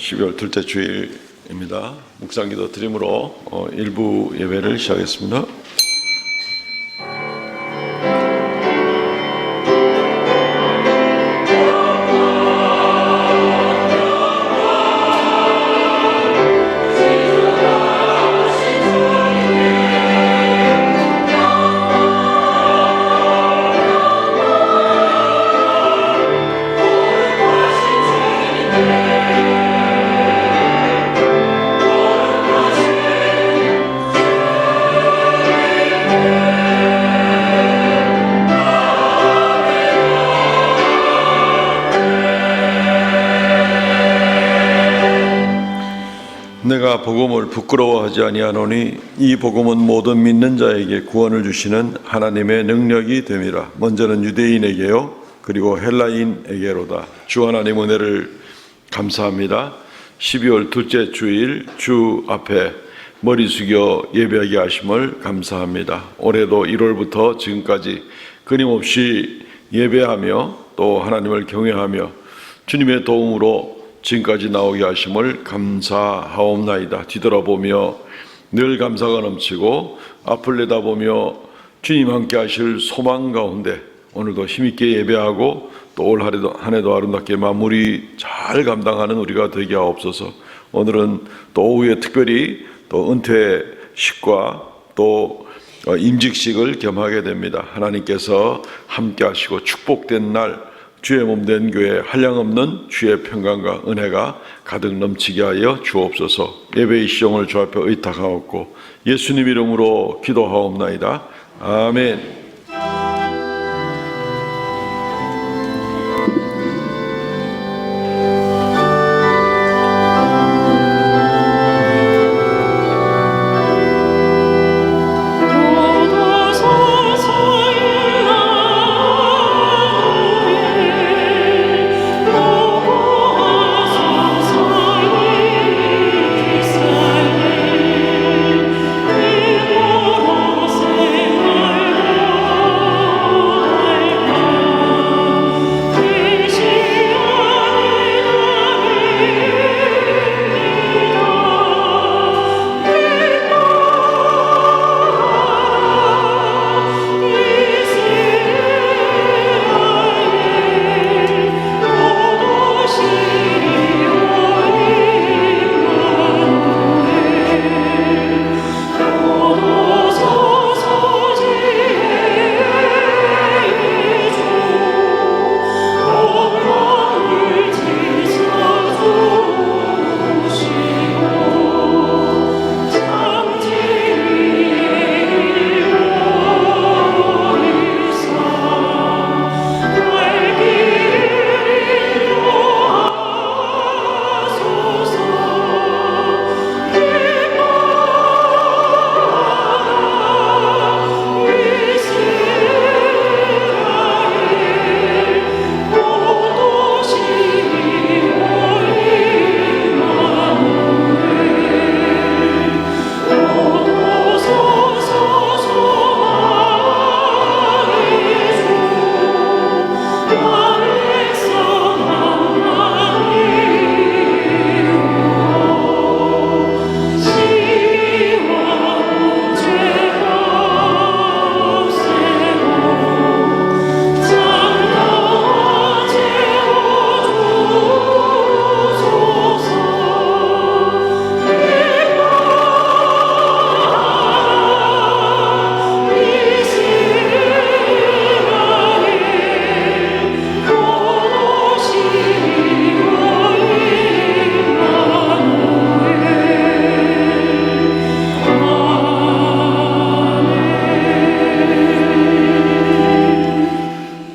12월 둘째 주일입니다. 묵상기도 드림으로 일부 예배를 시작했습니다. 내가 복음을 부끄러워하지 아니하노니 이 복음은 모든 믿는 자에게 구원을 주시는 하나님의 능력이 됨이라. 먼저는 유대인에게요 그리고 헬라인에게로다. 주 하나님 은혜를 감사합니다. 12월 둘째 주일 주 앞에 머리 숙여 예배하게 하심을 감사합니다. 올해도 1월부터 지금까지 끊임없이 예배하며 또 하나님을 경외하며 주님의 도움으로 지금까지 나오게 하심을 감사하옵나이다. 뒤돌아보며 늘 감사가 넘치고 앞을 내다보며 주님 함께 하실 소망 가운데 오늘도 힘있게 예배하고 또 올 한 해도 아름답게 마무리 잘 감당하는 우리가 되게 하옵소서. 오늘은 또 오후에 특별히 또 은퇴식과 또 임직식을 겸하게 됩니다. 하나님께서 함께 하시고 축복된 날 주의 몸된 교회 한량없는 주의 평강과 은혜가 가득 넘치게 하여 주옵소서. 예배의 시종을 주 앞에 의탁하옵고 예수님 이름으로 기도하옵나이다. 아멘.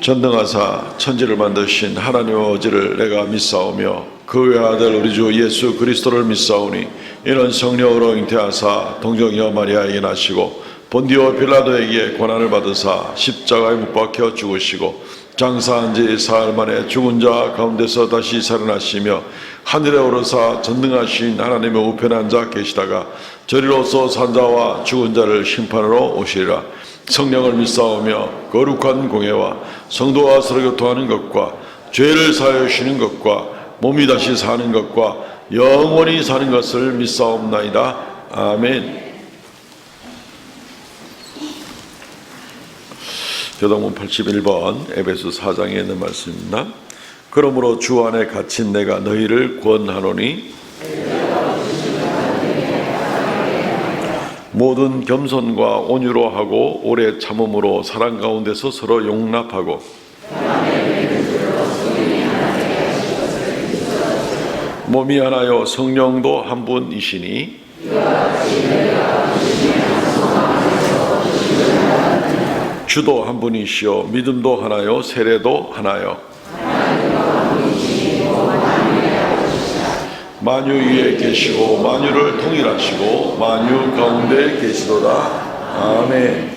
전능하사 천지를 만드신 하나님의 어지를 내가 믿사오며 그 외아들 우리 주 예수 그리스도를 믿사오니 이는 성령으로 잉태하사 동정녀 마리아에게 나시고 본디오 빌라도에게 고난을 받으사 십자가에 못 박혀 죽으시고 장사한 지 사흘 만에 죽은 자 가운데서 다시 살아나시며 하늘에 오르사 전능하신 하나님의 우편에 앉아 계시다가 저리로서 산자와 죽은 자를 심판하러 오시리라. 성령을 믿사오며 거룩한 공예와 성도와 서로 교통하는 것과 죄를 사하여 주시는 것과 몸이 다시 사는 것과 영원히 사는 것을 믿사옵나이다. 아멘. 교동문 81번 에베소 4장에 있는 말씀입니다. 그러므로 주 안에 갇힌 내가 너희를 권하노니 모든 겸손과 온유로 하고 오래 참음으로 사랑 가운데서 서로 용납하고 몸이 하나요 성령도 한 분이시니 주도 한 분이시요 믿음도 하나요 세례도 하나요 만유 위에 계시고 만유를 통일하시고 만유 가운데 계시도다. 아멘.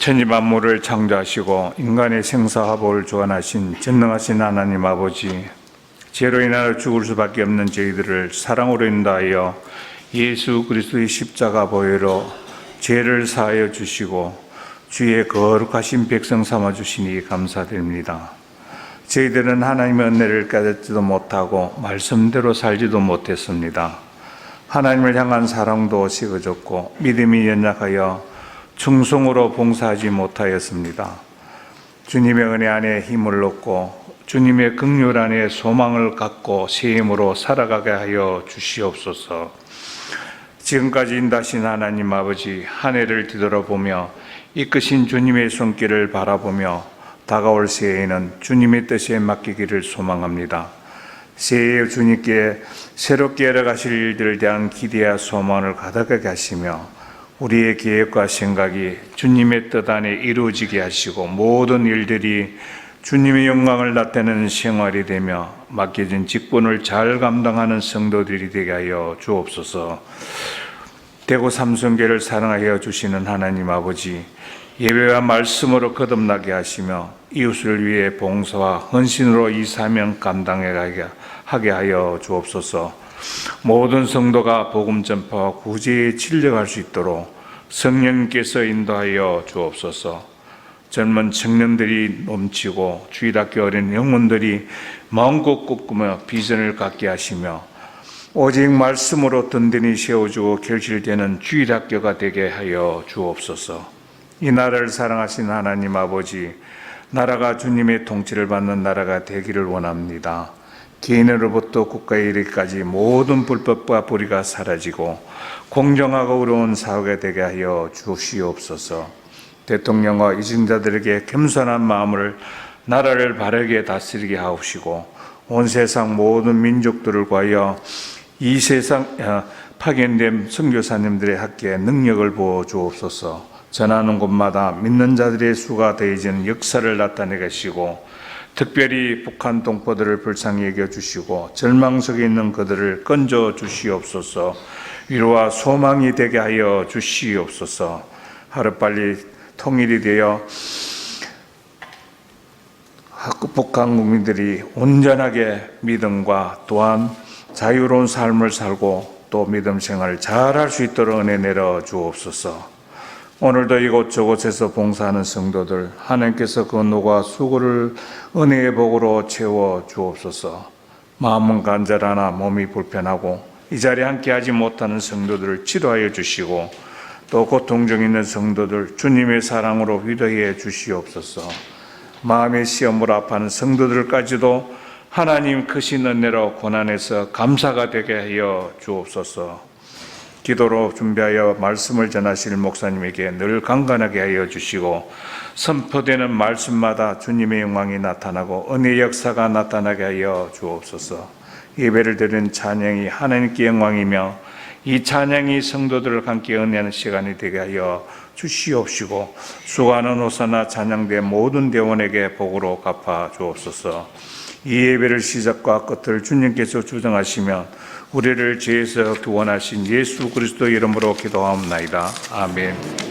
천지 만물을 창조하시고 인간의 생사화복을 주관하신 전능하신 하나님 아버지, 죄로 인하여 죽을 수밖에 없는 저희들을 사랑으로 인도하여 예수 그리스도의 십자가 보혈로 죄를 사하여 주시고 주의 거룩하신 백성 삼아 주시니 감사드립니다. 저희들은 하나님의 은혜를 깨닫지도 못하고 말씀대로 살지도 못했습니다. 하나님을 향한 사랑도 식어졌고 믿음이 연약하여 충성으로 봉사하지 못하였습니다. 주님의 은혜 안에 힘을 얻고 주님의 긍휼 안에 소망을 갖고 새 힘으로 살아가게 하여 주시옵소서. 지금까지 인도하신 하나님 아버지, 한 해를 뒤돌아보며 이끄신 주님의 손길을 바라보며 다가올 새해에는 주님의 뜻에 맡기기를 소망합니다. 새해에 주님께 새롭게 열어가실 일들에 대한 기대와 소망을 가득하게 하시며 우리의 계획과 생각이 주님의 뜻 안에 이루어지게 하시고 모든 일들이 주님의 영광을 나타내는 생활이 되며 맡겨진 직분을 잘 감당하는 성도들이 되게 하여 주옵소서. 대구 삼성교회를 사랑하여 주시는 하나님 아버지, 예배와 말씀으로 거듭나게 하시며 이웃을 위해 봉사와 헌신으로 이 사명 감당하게 하여 주옵소서. 모든 성도가 복음 전파와 구제에 진력할 수 있도록 성령께서 인도하여 주옵소서. 젊은 청년들이 넘치고 주일학교 어린 영혼들이 마음껏 꿈꾸며 비전을 갖게 하시며 오직 말씀으로 든든히 세워주고 결실되는 주일학교가 되게 하여 주옵소서. 이 나라를 사랑하신 하나님 아버지, 나라가 주님의 통치를 받는 나라가 되기를 원합니다. 개인으로부터 국가에 이르기까지 모든 불법과 불의가 사라지고 공정하고 의로운 사회가 되게 하여 주시옵소서. 대통령과 이승자들에게 겸손한 마음을 나라를 바르게 다스리게 하옵시고 온 세상 모든 민족들을 구하여 이 세상 파견된 선교사님들의 학계에 능력을 부어 주옵소서. 전하는 곳마다 믿는 자들의 수가 더해지는 역사를 나타내 계시고 특별히 북한 동포들을 불쌍히 여겨주시고 절망 속에 있는 그들을 건져 주시옵소서. 위로와 소망이 되게 하여 주시옵소서. 하루빨리 통일이 되어 북한 국민들이 온전하게 믿음과 또한 자유로운 삶을 살고 또 믿음 생활을 잘할 수 있도록 은혜 내려 주옵소서. 오늘도 이곳저곳에서 봉사하는 성도들 하나님께서 그 노고와 수고를 은혜의 복으로 채워 주옵소서. 마음은 간절하나 몸이 불편하고 이 자리에 함께하지 못하는 성도들을 치료하여 주시고 또 고통 중 있는 성도들 주님의 사랑으로 위로해 주시옵소서. 마음의 시험으로 아파하는 성도들까지도 하나님 크신 은혜로 고난에서 감사가 되게 하여 주옵소서. 기도로 준비하여 말씀을 전하실 목사님에게 늘 강건하게 하여 주시고 선포되는 말씀마다 주님의 영광이 나타나고 은혜의 역사가 나타나게 하여 주옵소서. 예배를 드리는 찬양이 하나님께 영광이며 이 찬양이 성도들을 함께 은혜하는 시간이 되게 하여 주시옵시고 수고하는 호사나 찬양대 모든 대원에게 복으로 갚아 주옵소서. 이 예배를 시작과 끝을 주님께서 주정하시며 우리를 죄에서 구원하신 예수 그리스도 이름으로 기도하옵나이다. 아멘.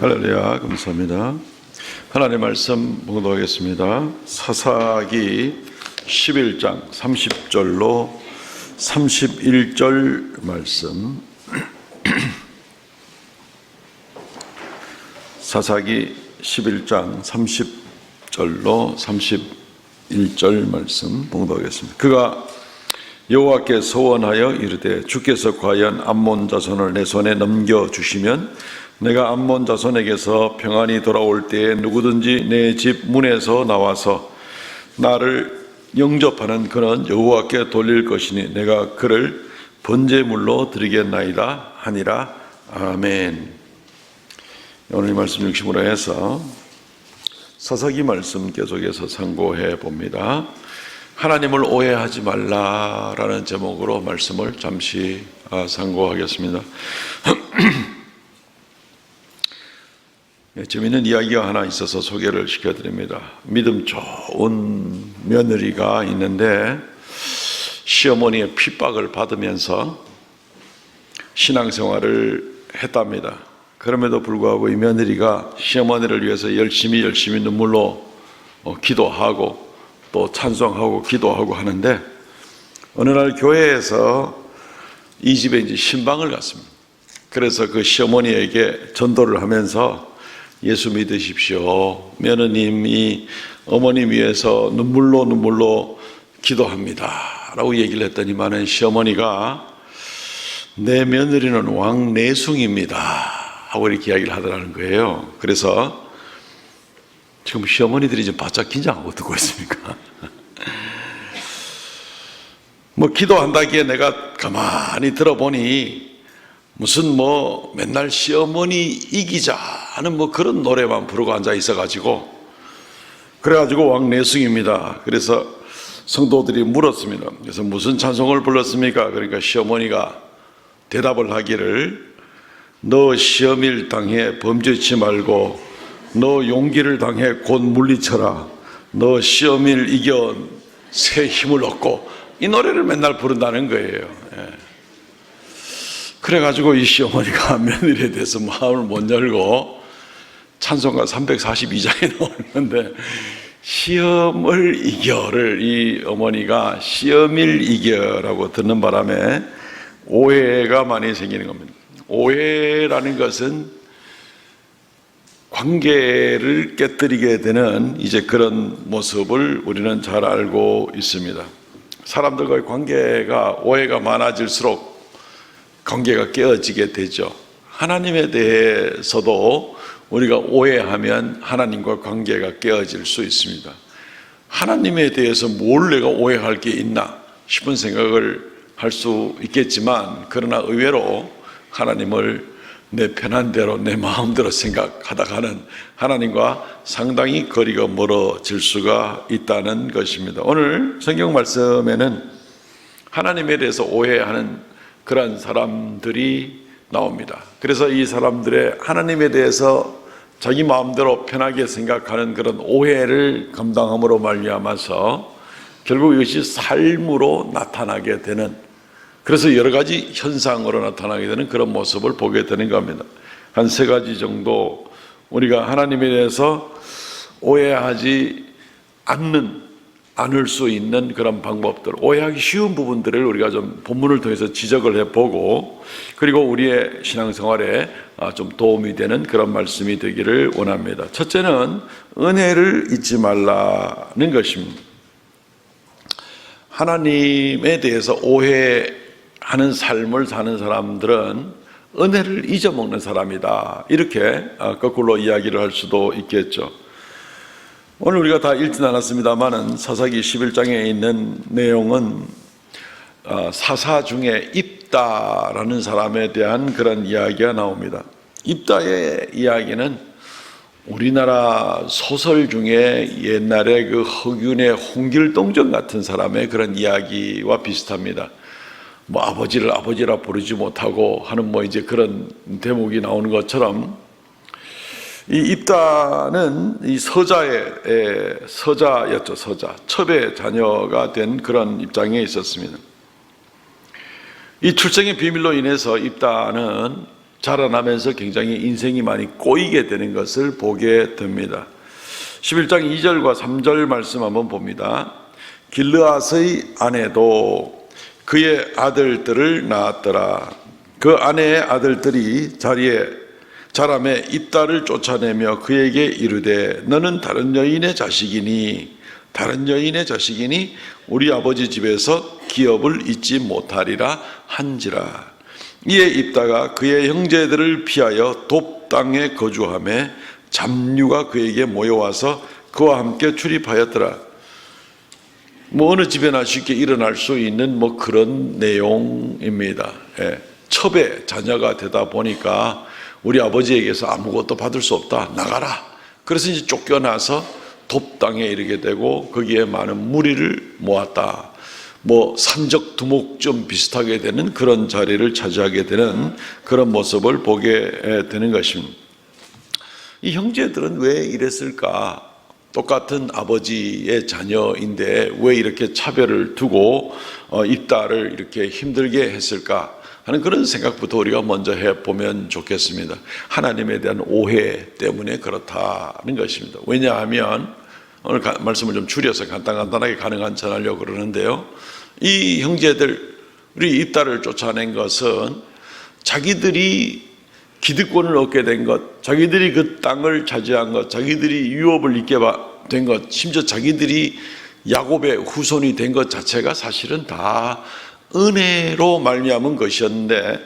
할렐루야, 감사합니다. 하나님의 말씀 봉독하겠습니다. 사사기 11장 30절로 31절 말씀. 사사기 11장 30절로 31절 말씀 봉독하겠습니다. 그가 여호와께 소원하여 이르되 주께서 과연 암몬 자손을 내 손에 넘겨주시면 내가 암몬 자손에게서 평안히 돌아올 때에 누구든지 내 집 문에서 나와서 나를 영접하는 그는 여호와께 돌릴 것이니 내가 그를 번제물로 드리겠나이다 하니라. 아멘. 오늘 이 말씀 중심으로 해서 사사기 말씀 계속해서 상고해 봅니다. 하나님을 오해하지 말라라는 제목으로 말씀을 잠시 상고하겠습니다. 재미있는 이야기가 하나 있어서 소개를 시켜드립니다. 믿음 좋은 며느리가 있는데 시어머니의 핍박을 받으면서 신앙생활을 했답니다. 그럼에도 불구하고 이 며느리가 시어머니를 위해서 열심히 눈물로 기도하고 또 찬송하고 기도하고 하는데 어느 날 교회에서 이 집에 이제 신방을 갔습니다. 그래서 그 시어머니에게 전도를 하면서 예수 믿으십시오. 며느님이 어머님 위해서 눈물로 기도합니다. 라고 얘기를 했더니만은 시어머니가 내 며느리는 왕내숭입니다. 하고 이렇게 이야기를 하더라는 거예요. 그래서 지금 시어머니들이 좀 바짝 긴장하고 듣고 있습니까? 뭐 기도한다기에 내가 가만히 들어보니 무슨 맨날 시어머니 이기자 하는 그런 노래만 부르고 앉아 있어가지고 그래가지고 왕내숭입니다. 그래서 성도들이 물었습니다. 그래서 무슨 찬송을 불렀습니까? 그러니까 시어머니가 대답을 하기를 너 시험일 당해 범죄치 말고 너 용기를 당해 곧 물리쳐라. 너 시험일 이겨 새 힘을 얻고 이 노래를 맨날 부른다는 거예요. 그래가지고 이 시어머니가 며느리에 대해서 마음을 못 열고 찬송가 342장에 나오는데 시험을 이겨를 이 어머니가 시험일 이겨라고 듣는 바람에 오해가 많이 생기는 겁니다. 오해라는 것은 관계를 깨뜨리게 되는 이제 그런 모습을 우리는 잘 알고 있습니다. 사람들과의 관계가 오해가 많아질수록 관계가 깨어지게 되죠. 하나님에 대해서도 우리가 오해하면 하나님과 관계가 깨어질 수 있습니다. 하나님에 대해서 뭘 내가 오해할 게 있나 싶은 생각을 할 수 있겠지만 그러나 의외로 하나님을 내 편한 대로 내 마음대로 생각하다가는 하나님과 상당히 거리가 멀어질 수가 있다는 것입니다. 오늘 성경 말씀에는 하나님에 대해서 오해하는 그런 사람들이 나옵니다. 그래서 이 사람들의 하나님에 대해서 자기 마음대로 편하게 생각하는 그런 오해를 감당함으로 말미암아서 결국 이것이 삶으로 나타나게 되는, 그래서 여러 가지 현상으로 나타나게 되는 그런 모습을 보게 되는 겁니다. 한 세 가지 정도 우리가 하나님에 대해서 오해하지 않을 수 있는 그런 방법들, 오해하기 쉬운 부분들을 우리가 좀 본문을 통해서 지적을 해보고, 그리고 우리의 신앙생활에 좀 도움이 되는 그런 말씀이 되기를 원합니다. 첫째는 은혜를 잊지 말라는 것입니다. 하나님에 대해서 오해하는 삶을 사는 사람들은 은혜를 잊어먹는 사람이다, 이렇게 거꾸로 이야기를 할 수도 있겠죠. 오늘 우리가 다 읽진 않았습니다만은 사사기 11장에 있는 내용은 사사 중에 입다라는 사람에 대한 그런 이야기가 나옵니다. 입다의 이야기는 우리나라 소설 중에 옛날에 그 허균의 홍길동전 같은 사람의 그런 이야기와 비슷합니다. 아버지를 아버지라 부르지 못하고 하는 이제 그런 대목이 나오는 것처럼, 이 입다는 이 서자였죠. 첩의 자녀가 된 그런 입장에 있었습니다. 이 출생의 비밀로 인해서 입다는 자라나면서 굉장히 인생이 많이 꼬이게 되는 것을 보게 됩니다. 11장 2절과 3절 말씀 한번 봅니다. 길르앗의 아내도 그의 아들들을 낳았더라. 그 아내의 아들들이 자람에 입다를 쫓아내며 그에게 이르되 너는 다른 여인의 자식이니 우리 아버지 집에서 기업을 잊지 못하리라 한지라. 이에 입다가 그의 형제들을 피하여 돕 땅에 거주하며 잡류가 그에게 모여와서 그와 함께 출입하였더라. 어느 집에나 쉽게 일어날 수 있는 그런 내용입니다. 첩의 자녀가 되다 보니까 우리 아버지에게서 아무것도 받을 수 없다, 나가라. 그래서 이제 쫓겨나서 돕 땅에 이르게 되고 거기에 많은 무리를 모았다. 산적 두목점 비슷하게 되는 그런 자리를 차지하게 되는 그런 모습을 보게 되는 것입니다. 이 형제들은 왜 이랬을까? 똑같은 아버지의 자녀인데 왜 이렇게 차별을 두고 입다를 이렇게 힘들게 했을까 하는 그런 생각부터 우리가 먼저 해보면 좋겠습니다. 하나님에 대한 오해 때문에 그렇다는 것입니다. 왜냐하면 오늘 말씀을 좀 줄여서 간단하게 가능한 전하려고 그러는데요. 이 형제들이 입다를 쫓아낸 것은 자기들이 기득권을 얻게 된 것, 자기들이 그 땅을 차지한 것, 자기들이 유업을 입게 된 것, 심지어 자기들이 야곱의 후손이 된 것 자체가 사실은 다 은혜로 말미암은 것이었는데,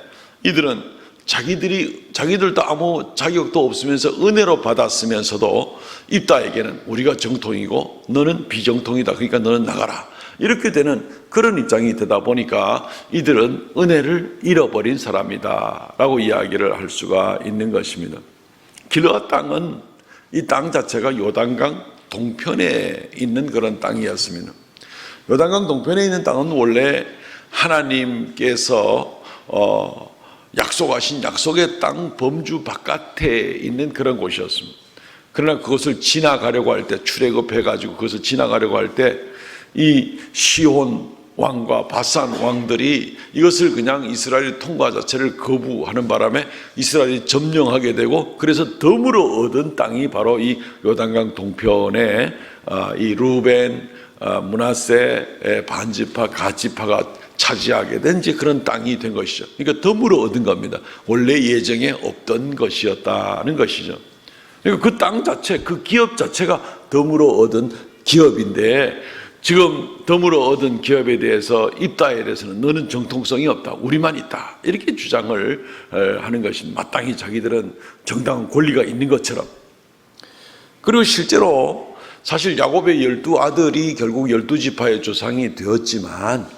이들은 자기들도 아무 자격도 없으면서 은혜로 받았으면서도 입다에게는 우리가 정통이고 너는 비정통이다, 그러니까 너는 나가라, 이렇게 되는 그런 입장이 되다 보니까 이들은 은혜를 잃어버린 사람이다 라고 이야기를 할 수가 있는 것입니다. 길르앗 땅은 이 땅 자체가 요단강 동편에 있는 그런 땅이었습니다. 요단강 동편에 있는 땅은 원래 하나님께서 약속하신 약속의 땅 범주 바깥에 있는 그런 곳이었습니다. 그러나 그것을 지나가려고 할 때, 출애굽해가지고 그것을 지나가려고 할 때 이 시혼 왕과 바산 왕들이 이것을 그냥 이스라엘 통과 자체를 거부하는 바람에 이스라엘이 점령하게 되고, 그래서 덤으로 얻은 땅이 바로 이 요단강 동편에 이 루벤, 므낫세, 반지파, 갓지파가 차지하게 된 이제 그런 땅이 된 것이죠. 그러니까 덤으로 얻은 겁니다. 원래 예정에 없던 것이었다는 것이죠. 그러니까 그 땅 자체, 그 기업 자체가 덤으로 얻은 기업인데, 지금 덤으로 얻은 기업에 대해서 입다에 대해서는 너는 정통성이 없다, 우리만 있다, 이렇게 주장을 하는 것이 마땅히 자기들은 정당한 권리가 있는 것처럼. 그리고 실제로 사실 야곱의 12아들이 결국 12지파의 조상이 되었지만,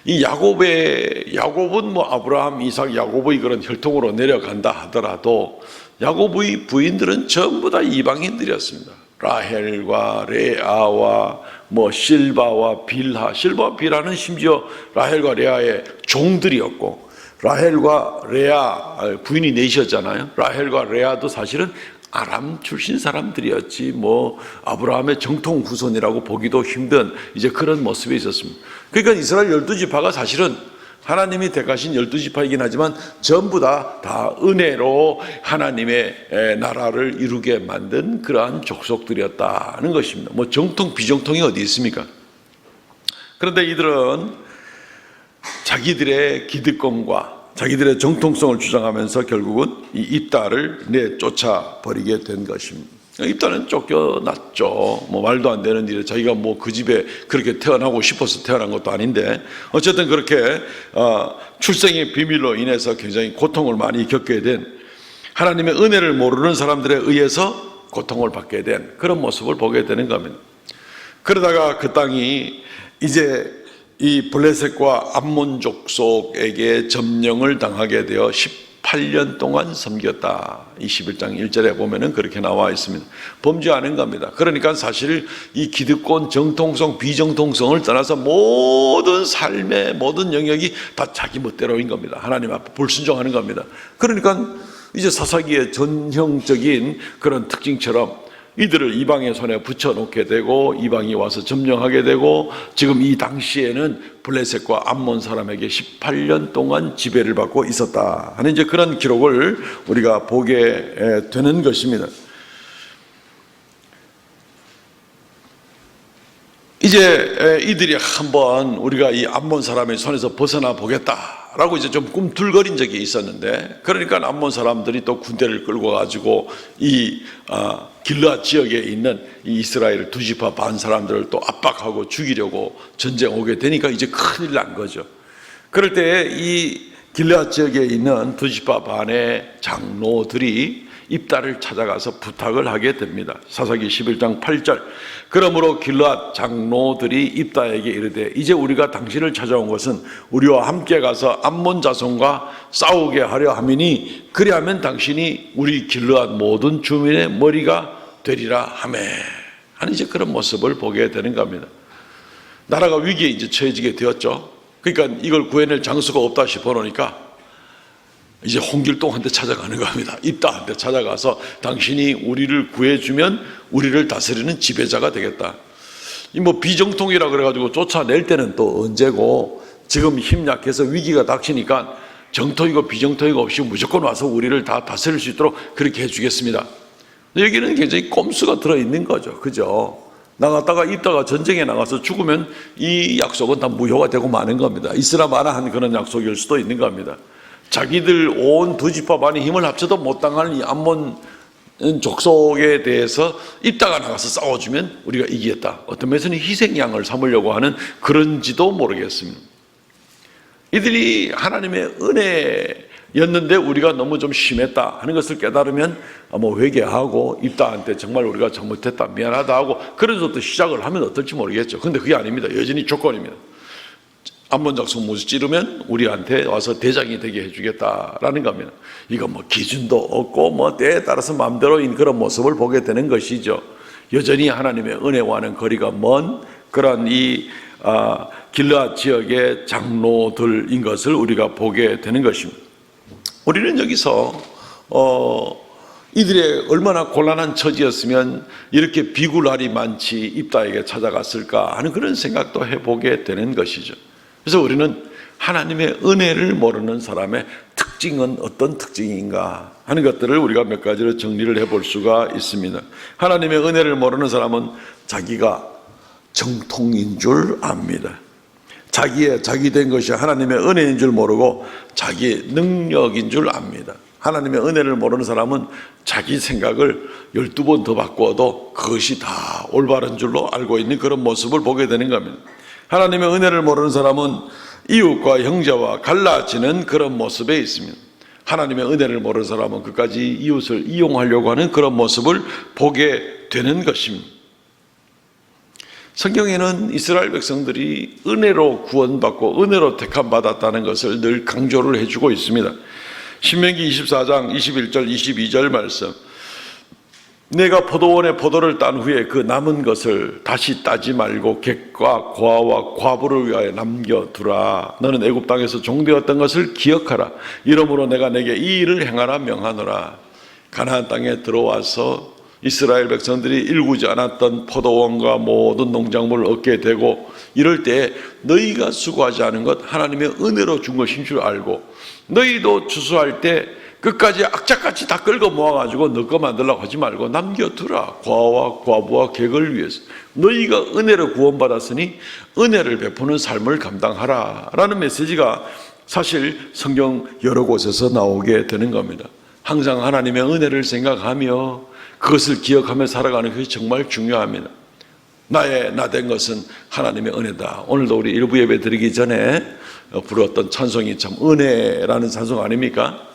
이 야곱은 아브라함, 이삭, 야곱의 그런 혈통으로 내려간다 하더라도 야곱의 부인들은 전부 다 이방인들이었습니다. 라헬과 레아와 실바와 빌하는 심지어 라헬과 레아의 종들이었고, 라헬과 레아 부인이 넷이었잖아요. 라헬과 레아도 사실은 아람 출신 사람들이었지 아브라함의 정통 후손이라고 보기도 힘든 이제 그런 모습이 있었습니다. 그러니까 이스라엘 12지파가 사실은 하나님이 택하신 12지파이긴 하지만 전부 다 은혜로 하나님의 나라를 이루게 만든 그러한 족속들이었다는 것입니다. 정통 비정통이 어디 있습니까? 그런데 이들은 자기들의 기득권과 자기들의 정통성을 주장하면서 결국은 이 입다를 내쫓아 버리게 된 것입니다. 입다는 쫓겨났죠. 말도 안 되는 일에 자기가 그 집에 그렇게 태어나고 싶어서 태어난 것도 아닌데, 어쨌든 그렇게 출생의 비밀로 인해서 굉장히 고통을 많이 겪게 된, 하나님의 은혜를 모르는 사람들에 의해서 고통을 받게 된 그런 모습을 보게 되는 겁니다. 그러다가 그 땅이 이제 이 블레셋과 암몬 족속에게 점령을 당하게 되어 18년 동안 섬겼다. 21장 1절에 보면은 그렇게 나와 있습니다. 범죄하는 겁니다. 그러니까 사실 이 기득권, 정통성, 비정통성을 떠나서 모든 삶의 모든 영역이 다 자기 멋대로인 겁니다. 하나님 앞에 불순종하는 겁니다. 그러니까 이제 사사기의 전형적인 그런 특징처럼 이들을 이방의 손에 붙여놓게 되고 이방이 와서 점령하게 되고 지금 이 당시에는 블레셋과 암몬 사람에게 18년 동안 지배를 받고 있었다 하는 이제 그런 기록을 우리가 보게 되는 것입니다. 이제 이들이 한번 우리가 이 암몬 사람의 손에서 벗어나 보겠다라고 이제 좀 꿈틀거린 적이 있었는데, 그러니까 암몬 사람들이 또 군대를 끌고 가지고 이 길르앗 지역에 있는 이 이스라엘 두 지파 반 사람들을 또 압박하고 죽이려고 전쟁 오게 되니까 이제 큰일 난 거죠. 그럴 때 이 길르앗 지역에 있는 두 지파 반의 장로들이 입다를 찾아가서 부탁을 하게 됩니다. 사사기 11장 8절. 그러므로 길르앗 장로들이 입다에게 이르되 이제 우리가 당신을 찾아온 것은 우리와 함께 가서 암몬 자손과 싸우게 하려 함이니 그리하면 당신이 우리 길르앗 모든 주민의 머리가 되리라 하매 하는 이제 그런 모습을 보게 되는 겁니다. 나라가 위기에 이제 처해지게 되었죠. 그러니까 이걸 구해낼 장수가 없다 싶어 놓으니까 이제 홍길동한테 찾아가는 겁니다. 입다한테 찾아가서 당신이 우리를 구해주면 우리를 다스리는 지배자가 되겠다. 이 뭐 비정통이라 그래가지고 쫓아낼 때는 또 언제고, 지금 힘 약해서 위기가 닥치니까 정통이고 비정통이고 없이 무조건 와서 우리를 다 다스릴 수 있도록 그렇게 해주겠습니다. 여기는 굉장히 꼼수가 들어있는 거죠. 그죠? 나갔다가 입다가 전쟁에 나가서 죽으면 이 약속은 다 무효가 되고 마는 겁니다. 있으나 마나 한 그런 약속일 수도 있는 겁니다. 자기들 온 두 지파 반이 힘을 합쳐도 못 당하는 이 암몬 족속에 대해서 입다가 나가서 싸워주면 우리가 이기겠다. 어떤 면에서는 희생양을 삼으려고 하는 그런지도 모르겠습니다. 이들이 하나님의 은혜였는데 우리가 너무 좀 심했다 하는 것을 깨달으면 회개하고 입다한테 정말 우리가 잘못했다 미안하다 하고 그래서 또 시작을 하면 어떨지 모르겠죠. 근데 그게 아닙니다. 여전히 조건입니다. 암몬 족속 무찌르면 우리한테 와서 대장이 되게 해주겠다라는 겁니다. 이거 뭐 기준도 없고 뭐 때에 따라서 마음대로인 그런 모습을 보게 되는 것이죠. 여전히 하나님의 은혜와는 거리가 먼 그런 이 길르앗 지역의 장로들인 것을 우리가 보게 되는 것입니다. 우리는 여기서 이들의 얼마나 곤란한 처지였으면 이렇게 비굴하리 많지 입다에게 찾아갔을까 하는 그런 생각도 해보게 되는 것이죠. 그래서 우리는 하나님의 은혜를 모르는 사람의 특징은 어떤 특징인가 하는 것들을 우리가 몇 가지로 정리를 해볼 수가 있습니다. 하나님의 은혜를 모르는 사람은 자기가 정통인 줄 압니다. 자기 된 것이 하나님의 은혜인 줄 모르고 자기의 능력인 줄 압니다. 하나님의 은혜를 모르는 사람은 자기 생각을 12번 더 바꾸어도 그것이 다 올바른 줄로 알고 있는 그런 모습을 보게 되는 겁니다. 하나님의 은혜를 모르는 사람은 이웃과 형제와 갈라지는 그런 모습에 있습니다. 하나님의 은혜를 모르는 사람은 끝까지 이웃을 이용하려고 하는 그런 모습을 보게 되는 것입니다. 성경에는 이스라엘 백성들이 은혜로 구원받고 은혜로 택함받았다는 것을 늘 강조를 해주고 있습니다. 신명기 24장 21절 22절 말씀. 내가 포도원에 포도를 딴 후에 그 남은 것을 다시 따지 말고 객과 고아와 과부를 위하여 남겨두라. 너는 애굽 땅에서 종되었던 것을 기억하라. 이러므로 내가 내게 이 일을 행하라 명하노라. 가나안 땅에 들어와서 이스라엘 백성들이 일구지 않았던 포도원과 모든 농작물을 얻게 되고 이럴 때 너희가 수고하지 않은 것 하나님의 은혜로 준 것인 줄 알고 너희도 추수할 때 끝까지 악착같이 다 끌고 모아가지고 너 거 만들려고 하지 말고 남겨두라. 과와 과부와 객을 위해서 너희가 은혜로 구원받았으니 은혜를 베푸는 삶을 감당하라 라는 메시지가 사실 성경 여러 곳에서 나오게 되는 겁니다. 항상 하나님의 은혜를 생각하며 그것을 기억하며 살아가는 것이 정말 중요합니다. 나 된 것은 하나님의 은혜다. 오늘도 우리 일부 예배 드리기 전에 부르었던 찬송이 참 은혜라는 찬송 아닙니까?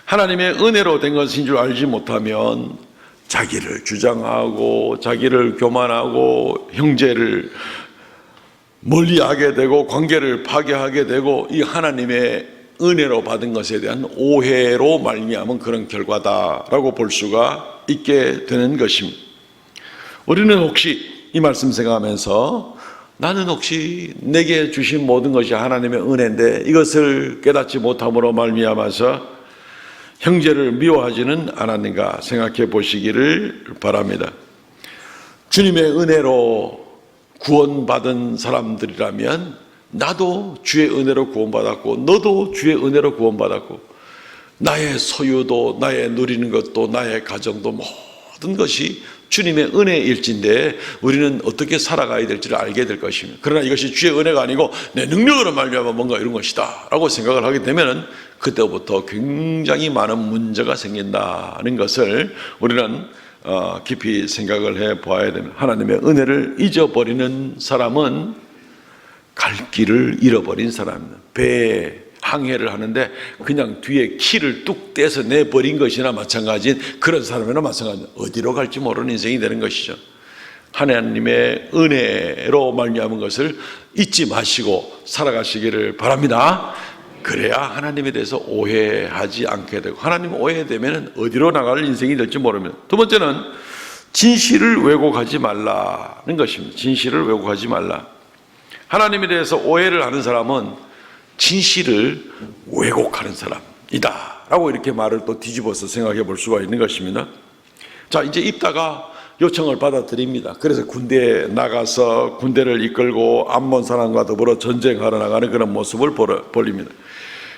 하나님의 은혜로 된 것인 줄 알지 못하면 자기를 주장하고 자기를 교만하고 형제를 멀리하게 되고 관계를 파괴하게 되고 이 하나님의 은혜로 받은 것에 대한 오해로 말미암은 그런 결과다라고 볼 수가 있게 되는 것입니다. 우리는 혹시 이 말씀 생각하면서 나는 혹시 내게 주신 모든 것이 하나님의 은혜인데 이것을 깨닫지 못함으로 말미암아서 형제를 미워하지는 않았는가 생각해 보시기를 바랍니다. 주님의 은혜로 구원받은 사람들이라면 나도 주의 은혜로 구원받았고 너도 주의 은혜로 구원받았고 나의 소유도 나의 누리는 것도 나의 가정도 모든 것이 주님의 은혜일진데 우리는 어떻게 살아가야 될지를 알게 될 것입니다. 그러나 이것이 주의 은혜가 아니고 내 능력으로 말미암아 뭔가 이런 것이다 라고 생각을 하게 되면 그때부터 굉장히 많은 문제가 생긴다는 것을 우리는 깊이 생각을 해 보아야 됩니다. 하나님의 은혜를 잊어버리는 사람은 갈 길을 잃어버린 사람입니다. 배에 항해를 하는데 그냥 뒤에 키를 뚝 떼서 내버린 것이나 마찬가지인 그런 사람이나 마찬가지입니다. 어디로 갈지 모르는 인생이 되는 것이죠. 하나님의 은혜로 말미암은 것을 잊지 마시고 살아가시기를 바랍니다. 그래야 하나님에 대해서 오해하지 않게 되고 하나님 오해되면 어디로 나갈 인생이 될지 모릅니다. 두 번째는 진실을 왜곡하지 말라는 것입니다. 진실을 왜곡하지 말라. 하나님에 대해서 오해를 하는 사람은 진실을 왜곡하는 사람이다 라고 이렇게 말을 또 뒤집어서 생각해 볼 수가 있는 것입니다. 자, 이제 입다가 요청을 받아들입니다. 그래서 군대에 나가서 군대를 이끌고 암몬 사람과 더불어 전쟁하러 나가는 그런 모습을 보입니다.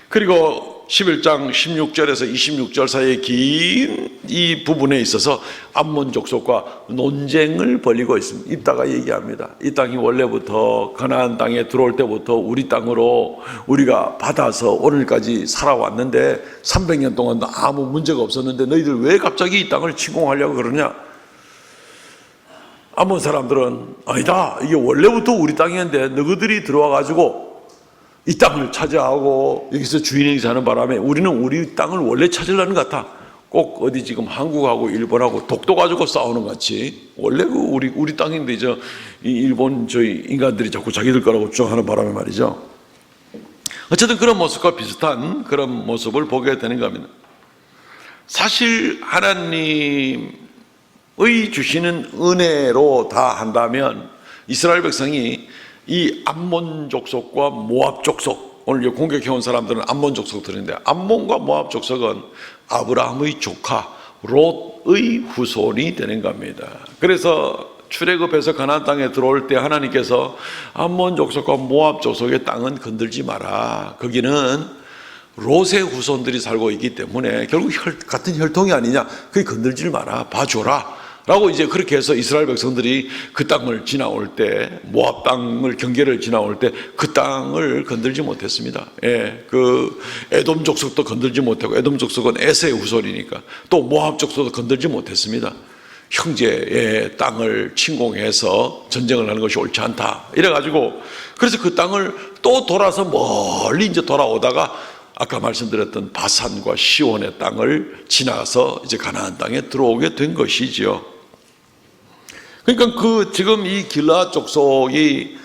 그리고 11장 16절에서 26절 사이의 긴 이 부분에 있어서 암몬 족속과 논쟁을 벌이고 있습니다. 입다가 얘기합니다. 이 땅이 원래부터 가나안 땅에 들어올 때부터 우리 땅으로 우리가 받아서 오늘까지 살아왔는데 300년 동안 아무 문제가 없었는데 너희들 왜 갑자기 이 땅을 침공하려고 그러냐? 암몬 사람들은 아니다, 이게 원래부터 우리 땅이었는데 너희들이 들어와가지고 이 땅을 차지하고 여기서 주인이 사는 바람에 우리는 우리 땅을 원래 찾으려는 것 같아. 꼭 어디 지금 한국하고 일본하고 독도 가지고 싸우는 것 같이 원래 그 우리 땅인데 이 일본 저희 인간들이 자꾸 자기들 거라고 주장하는 바람에 말이죠. 어쨌든 그런 모습과 비슷한 그런 모습을 보게 되는 겁니다. 사실 하나님의 주시는 은혜로 다 한다면 이스라엘 백성이 이 암몬 족속과 모압 족속, 오늘 공격해온 사람들은 암몬 족속들인데 암몬과 모압 족속은 아브라함의 조카 롯의 후손이 되는 겁니다. 그래서 출애굽해서 가나안 땅에 들어올 때 하나님께서 암몬 족속과 모압 족속의 땅은 건들지 마라. 거기는 롯의 후손들이 살고 있기 때문에 결국 같은 혈통이 아니냐, 그게 건들지 마라, 봐줘라 라고 이제 그렇게 해서 이스라엘 백성들이 그 땅을 지나올 때, 모압 땅을 경계를 지나올 때 그 땅을 건들지 못했습니다. 예, 그 에돔 족속도 건들지 못하고, 에돔 족속은 에세의 후손이니까 또 모압 족속도 건들지 못했습니다. 형제의 땅을 침공해서 전쟁을 하는 것이 옳지 않다 이래가지고, 그래서 그 땅을 또 돌아서 멀리 이제 돌아오다가 아까 말씀드렸던 바산과 시온의 땅을 지나서 이제 가나안 땅에 들어오게 된 것이지요. 그러니까 지금 이 길라 족속이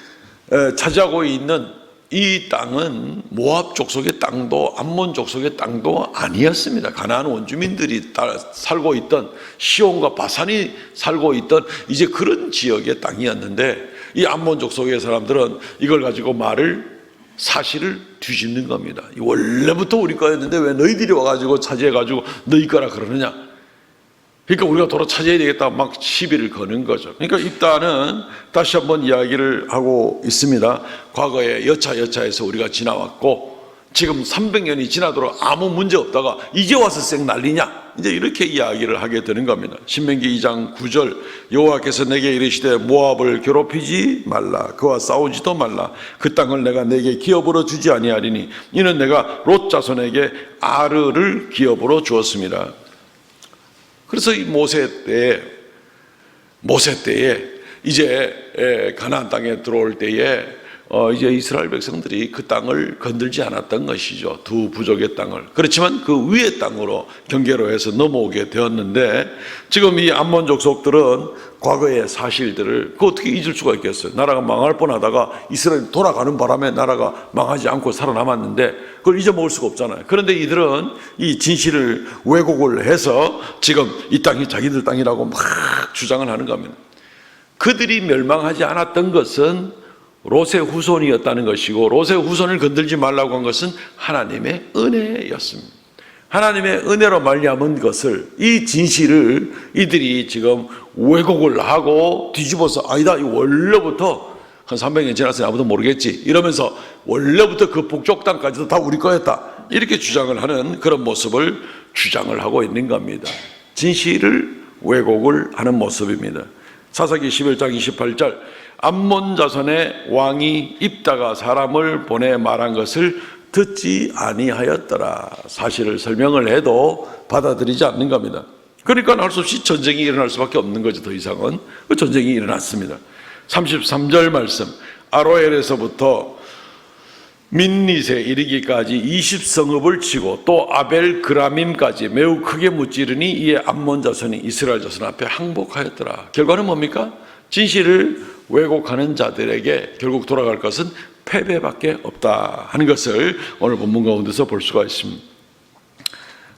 차지하고 있는 이 땅은 모압 족속의 땅도 암몬 족속의 땅도 아니었습니다. 가나안 원주민들이 살고 있던 시온과 바산이 살고 있던 이제 그런 지역의 땅이었는데, 이 암몬 족속의 사람들은 이걸 가지고 사실을 뒤집는 겁니다. 원래부터 우리 거였는데 왜 너희들이 와가지고 차지해가지고 너희 거라 그러느냐? 그러니까 우리가 도로 차지해야 되겠다 막 시비를 거는 거죠. 그러니까 입다는 다시 한번 이야기를 하고 있습니다. 과거에 여차여차해서 우리가 지나왔고 지금 300년이 지나도록 아무 문제 없다가 이제 와서 쌩 난리냐? 이제 이렇게 이야기를 하게 되는 겁니다. 신명기 2장 9절 여호와께서 내게 이르시되 모압을 괴롭히지 말라, 그와 싸우지도 말라. 그 땅을 내가 내게 기업으로 주지 아니하리니 이는 내가 롯 자손에게 아르를 기업으로 주었습니다. 그래서 이 모세 때에 이제 가나안 땅에 들어올 때에 이제 이스라엘 백성들이 그 땅을 건들지 않았던 것이죠. 두 부족의 땅을. 그렇지만 그 위의 땅으로 경계로 해서 넘어오게 되었는데, 지금 이 암몬 족속들은 과거의 사실들을 그 어떻게 잊을 수가 있겠어요. 나라가 망할 뻔하다가 이스라엘 돌아가는 바람에 나라가 망하지 않고 살아남았는데 그걸 잊어먹을 수가 없잖아요. 그런데 이들은 이 진실을 왜곡을 해서 지금 이 땅이 자기들 땅이라고 막 주장을 하는 겁니다. 그들이 멸망하지 않았던 것은 롯의 후손이었다는 것이고, 롯의 후손을 건들지 말라고 한 것은 하나님의 은혜였습니다. 하나님의 은혜로 말미암은 것을, 이 진실을 이들이 지금 왜곡을 하고 뒤집어서 아니다, 이 원래부터 한 300년 지났으니 아무도 모르겠지 이러면서 원래부터 그 북쪽 땅까지도 다 우리 거였다 이렇게 주장을 하는 그런 모습을 주장을 하고 있는 겁니다. 진실을 왜곡을 하는 모습입니다. 사사기 11장 28절 암몬 자손의 왕이 입다가 사람을 보내 말한 것을 듣지 아니하였더라. 사실을 설명을 해도 받아들이지 않는 겁니다. 그러니까 할 수 없이 전쟁이 일어날 수밖에 없는 거죠. 더 이상은 그 전쟁이 일어났습니다. 33절 말씀 아로엘에서부터 민닛에 이르기까지 20성읍을 치고 또 아벨 그라밈까지 매우 크게 무찌르니 이에 암몬 자손이 이스라엘 자손 앞에 항복하였더라. 결과는 뭡니까? 진실을 왜곡하는 자들에게 결국 돌아갈 것은 패배밖에 없다 하는 것을 오늘 본문 가운데서 볼 수가 있습니다.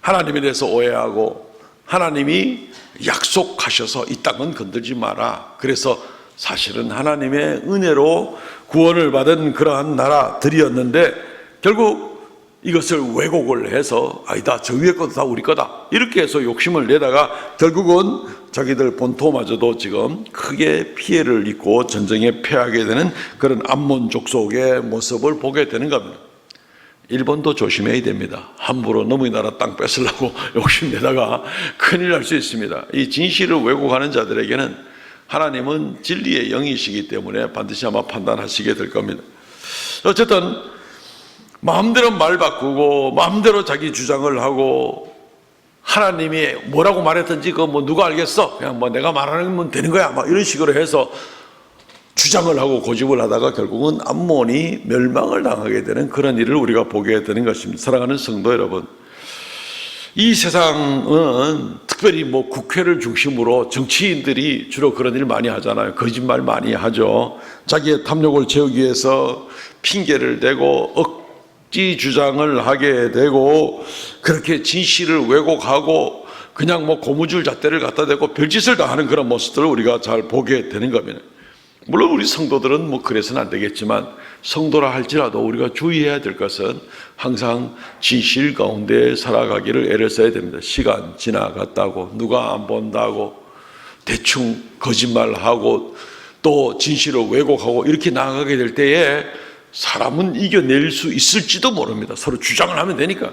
하나님에 대해서 오해하고 하나님이 약속하셔서 이 땅은 건들지 마라. 그래서 사실은 하나님의 은혜로 구원을 받은 그러한 나라들이었는데 결국 이것을 왜곡을 해서 아니다, 저 위에 것도 다 우리 거다 이렇게 해서 욕심을 내다가 결국은 자기들 본토마저도 지금 크게 피해를 입고 전쟁에 패하게 되는 그런 암몬 족속의 모습을 보게 되는 겁니다. 일본도 조심해야 됩니다. 함부로 너무 이 나라 땅 뺏으려고 욕심내다가 큰일 날 수 있습니다. 이 진실을 왜곡하는 자들에게는 하나님은 진리의 영이시기 때문에 반드시 아마 판단하시게 될 겁니다. 어쨌든 마음대로 말 바꾸고 마음대로 자기 주장을 하고 하나님이 뭐라고 말했든지 그거 뭐 누가 알겠어? 그냥 뭐 내가 말하면 되는 거야. 막 이런 식으로 해서 주장을 하고 고집을 하다가 결국은 암몬이 멸망을 당하게 되는 그런 일을 우리가 보게 되는 것입니다. 사랑하는 성도 여러분, 이 세상은 특별히 뭐 국회를 중심으로 정치인들이 주로 그런 일 많이 하잖아요. 거짓말 많이 하죠. 자기의 탐욕을 채우기 위해서 핑계를 대고 억지 주장을 하게 되고 그렇게 진실을 왜곡하고 그냥 뭐 고무줄 잣대를 갖다 대고 별짓을 다 하는 그런 모습들을 우리가 잘 보게 되는 겁니다. 물론 우리 성도들은 뭐 그래서는 안 되겠지만 성도라 할지라도 우리가 주의해야 될 것은 항상 진실 가운데 살아가기를 애를 써야 됩니다. 시간 지나갔다고 누가 안 본다고 대충 거짓말하고 또 진실을 왜곡하고 이렇게 나아가게 될 때에 사람은 이겨낼 수 있을지도 모릅니다. 서로 주장을 하면 되니까.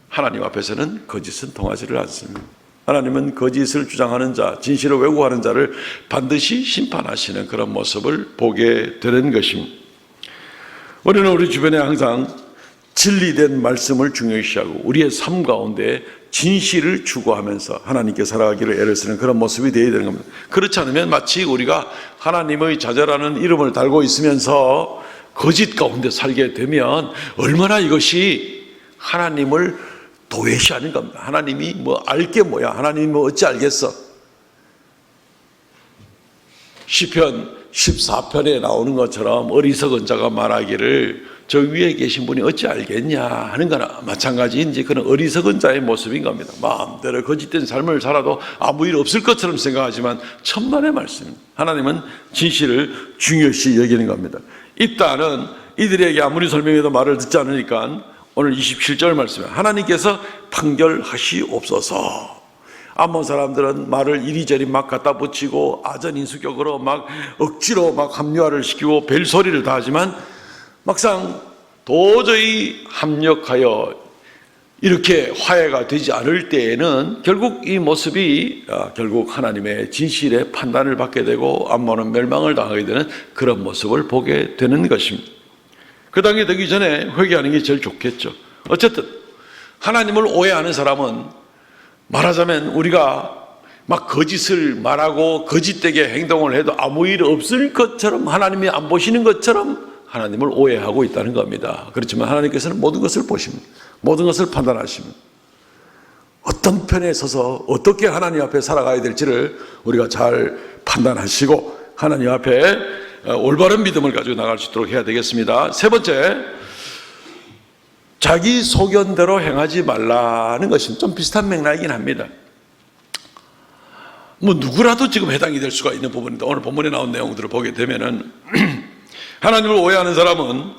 하나님 앞에서는 거짓은 통하지를 않습니다. 하나님은 거짓을 주장하는 자, 진실을 왜곡하는 자를 반드시 심판하시는 그런 모습을 보게 되는 것입니다. 우리는 우리 주변에 항상 진리된 말씀을 중요시하고 우리의 삶 가운데 진실을 추구하면서 하나님께 살아가기를 애를 쓰는 그런 모습이 되어야 되는 겁니다. 그렇지 않으면 마치 우리가 하나님의 자녀라는 이름을 달고 있으면서 거짓 가운데 살게 되면 얼마나 이것이 하나님을 도외시하는 겁니다. 하나님이 뭐 알게 뭐야? 하나님이 뭐 어찌 알겠어? 시편 14편에 나오는 것처럼 어리석은 자가 말하기를 저 위에 계신 분이 어찌 알겠냐 하는 거나 마찬가지인지 그런 어리석은 자의 모습인 겁니다. 마음대로 거짓된 삶을 살아도 아무 일 없을 것처럼 생각하지만 천만의 말씀입니다. 하나님은 진실을 중요시 여기는 겁니다. 이따는 이들에게 아무리 설명해도 말을 듣지 않으니까 오늘 27절 말씀에 하나님께서 판결하시옵소서. 암몬 사람들은 말을 이리저리 막 갖다 붙이고 아전인수격으로 막 억지로 막 합리화를 시키고 벨소리를 다 하지만 막상 도저히 합력하여 이렇게 화해가 되지 않을 때에는 결국 이 모습이 결국 하나님의 진실의 판단을 받게 되고 암몬은 멸망을 당하게 되는 그런 모습을 보게 되는 것입니다. 그 단계 되기 전에 회개하는 게 제일 좋겠죠. 어쨌든 하나님을 오해하는 사람은 말하자면 우리가 막 거짓을 말하고 거짓되게 행동을 해도 아무 일 없을 것처럼 하나님이 안 보시는 것처럼 하나님을 오해하고 있다는 겁니다. 그렇지만 하나님께서는 모든 것을 보십니다. 모든 것을 판단하십니다. 어떤 편에 서서 어떻게 하나님 앞에 살아가야 될지를 우리가 잘 판단하시고 하나님 앞에 올바른 믿음을 가지고 나갈 수 있도록 해야 되겠습니다. 세 번째, 자기 소견대로 행하지 말라는 것은 좀 비슷한 맥락이긴 합니다. 뭐 누구라도 지금 해당이 될 수가 있는 부분인데 오늘 본문에 나온 내용들을 보게 되면은 하나님을 오해하는 사람은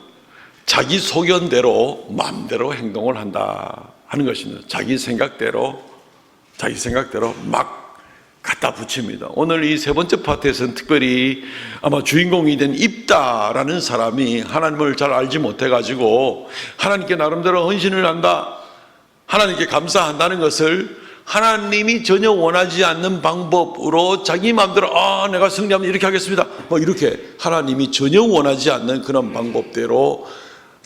자기 소견대로 마음대로 행동을 한다 하는 것입니다. 자기 생각대로 막 갖다 붙입니다. 오늘 이 세 번째 파트에서는 특별히 아마 주인공이 된 입다라는 사람이 하나님을 잘 알지 못해가지고 하나님께 나름대로 헌신을 한다, 하나님께 감사한다는 것을 하나님이 전혀 원하지 않는 방법으로 자기 마음대로 내가 승리하면 이렇게 하겠습니다, 뭐 이렇게 하나님이 전혀 원하지 않는 그런 방법대로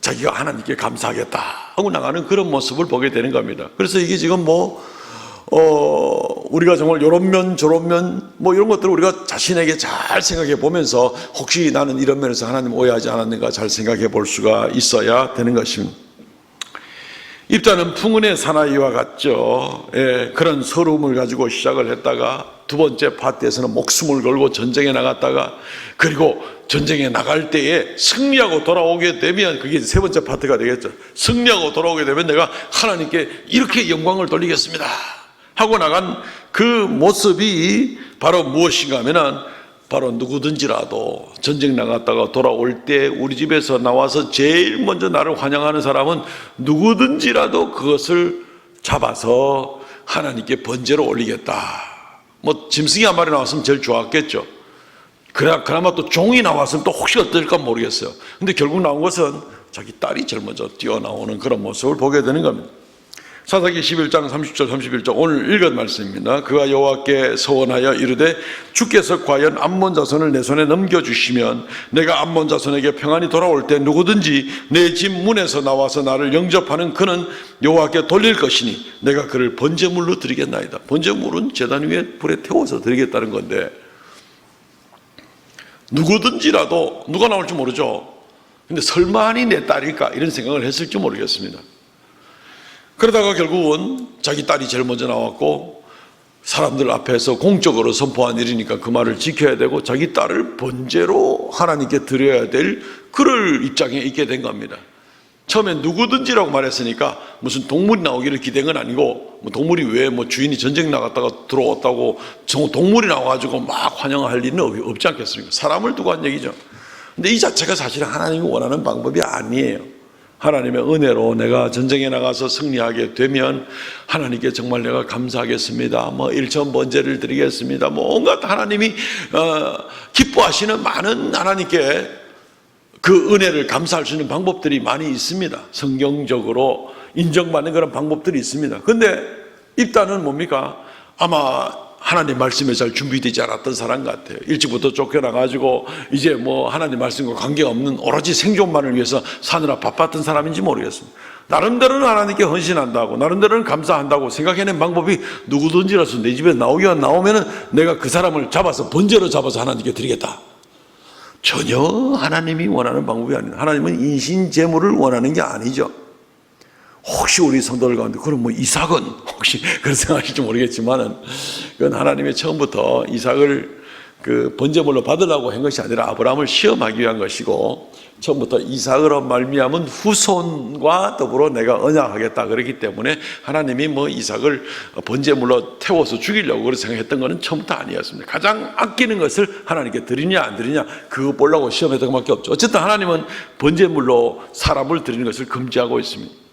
자기가 하나님께 감사하겠다 하고 나가는 그런 모습을 보게 되는 겁니다. 그래서 이게 지금 우리가 정말 요런 면 저런 면 뭐 이런 것들을 우리가 자신에게 잘 생각해 보면서 혹시 나는 이런 면에서 하나님 오해하지 않았는가 잘 생각해 볼 수가 있어야 되는 것입니다. 입다는 풍운의 사나이와 같죠. 그런 서러움을 가지고 시작을 했다가 두 번째 파트에서는 목숨을 걸고 전쟁에 나갔다가 그리고 전쟁에 나갈 때에 승리하고 돌아오게 되면 그게 세 번째 파트가 되겠죠. 승리하고 돌아오게 되면 내가 하나님께 이렇게 영광을 돌리겠습니다 하고 나간 그 모습이 바로 무엇인가 하면은 바로 누구든지라도 전쟁 나갔다가 돌아올 때 우리 집에서 나와서 제일 먼저 나를 환영하는 사람은 누구든지라도 그것을 잡아서 하나님께 번제로 올리겠다. 뭐 짐승이 한 마리 나왔으면 제일 좋았겠죠. 그나마 또 종이 나왔으면 또 혹시 어떨까 모르겠어요. 근데 결국 나온 것은 자기 딸이 제일 먼저 뛰어나오는 그런 모습을 보게 되는 겁니다. 사사기 11장 30절 31절 오늘 읽은 말씀입니다. 그가 여호와께 서원하여 이르되 주께서 과연 암몬 자손을 내 손에 넘겨주시면 내가 암몬 자손에게 평안히 돌아올 때 누구든지 내 집 문에서 나와서 나를 영접하는 그는 여호와께 돌릴 것이니 내가 그를 번제물로 드리겠나이다. 번제물은 제단 위에 불에 태워서 드리겠다는 건데 누구든지라도 누가 나올지 모르죠. 근데 설마니 내 딸일까 이런 생각을 했을지 모르겠습니다. 그러다가 결국은 자기 딸이 제일 먼저 나왔고 사람들 앞에서 공적으로 선포한 일이니까 그 말을 지켜야 되고 자기 딸을 번제로 하나님께 드려야 될 그럴 입장에 있게 된 겁니다. 처음에 누구든지라고 말했으니까 무슨 동물이 나오기를 기대한 건 아니고 동물이 왜 주인이 전쟁 나갔다가 들어왔다고 동물이 나와가지고 막 환영할 일은 없지 않겠습니까? 사람을 두고 한 얘기죠. 근데 이 자체가 사실은 하나님이 원하는 방법이 아니에요. 하나님의 은혜로 내가 전쟁에 나가서 승리하게 되면 하나님께 정말 내가 감사하겠습니다. 일천 번제를 드리겠습니다. 온갖 하나님이 기뻐하시는 많은 하나님께 그 은혜를 감사할 수 있는 방법들이 많이 있습니다. 성경적으로 인정받는 그런 방법들이 있습니다. 근데 입다는 뭡니까? 아마 하나님 말씀에 잘 준비되지 않았던 사람 같아요. 일찍부터 쫓겨나가지고 이제 하나님 말씀과 관계없는 오로지 생존만을 위해서 사느라 바빴던 사람인지 모르겠습니다. 나름대로는 하나님께 헌신한다고 나름대로는 감사한다고 생각해낸 방법이 누구든지라서 내 집에 나오면은 내가 그 사람을 잡아서 번제로 잡아서 하나님께 드리겠다. 전혀 하나님이 원하는 방법이 아닙니다. 하나님은 인신제물을 원하는 게 아니죠. 혹시 우리 성도들 가운데 그럼 이삭은 혹시 그런 생각하실지 모르겠지만은 그건 하나님이 처음부터 이삭을 그 번제물로 받으려고 한 것이 아니라 아브라함을 시험하기 위한 것이고 처음부터 이삭으로 말미암은 후손과 더불어 내가 언약하겠다 그렇기 때문에 하나님이 이삭을 번제물로 태워서 죽이려고 그렇게 생각했던 것은 처음부터 아니었습니다. 가장 아끼는 것을 하나님께 드리냐 안 드리냐 그거 보려고 시험했던 것밖에 없죠. 어쨌든 하나님은 번제물로 사람을 드리는 것을 금지하고 있습니다.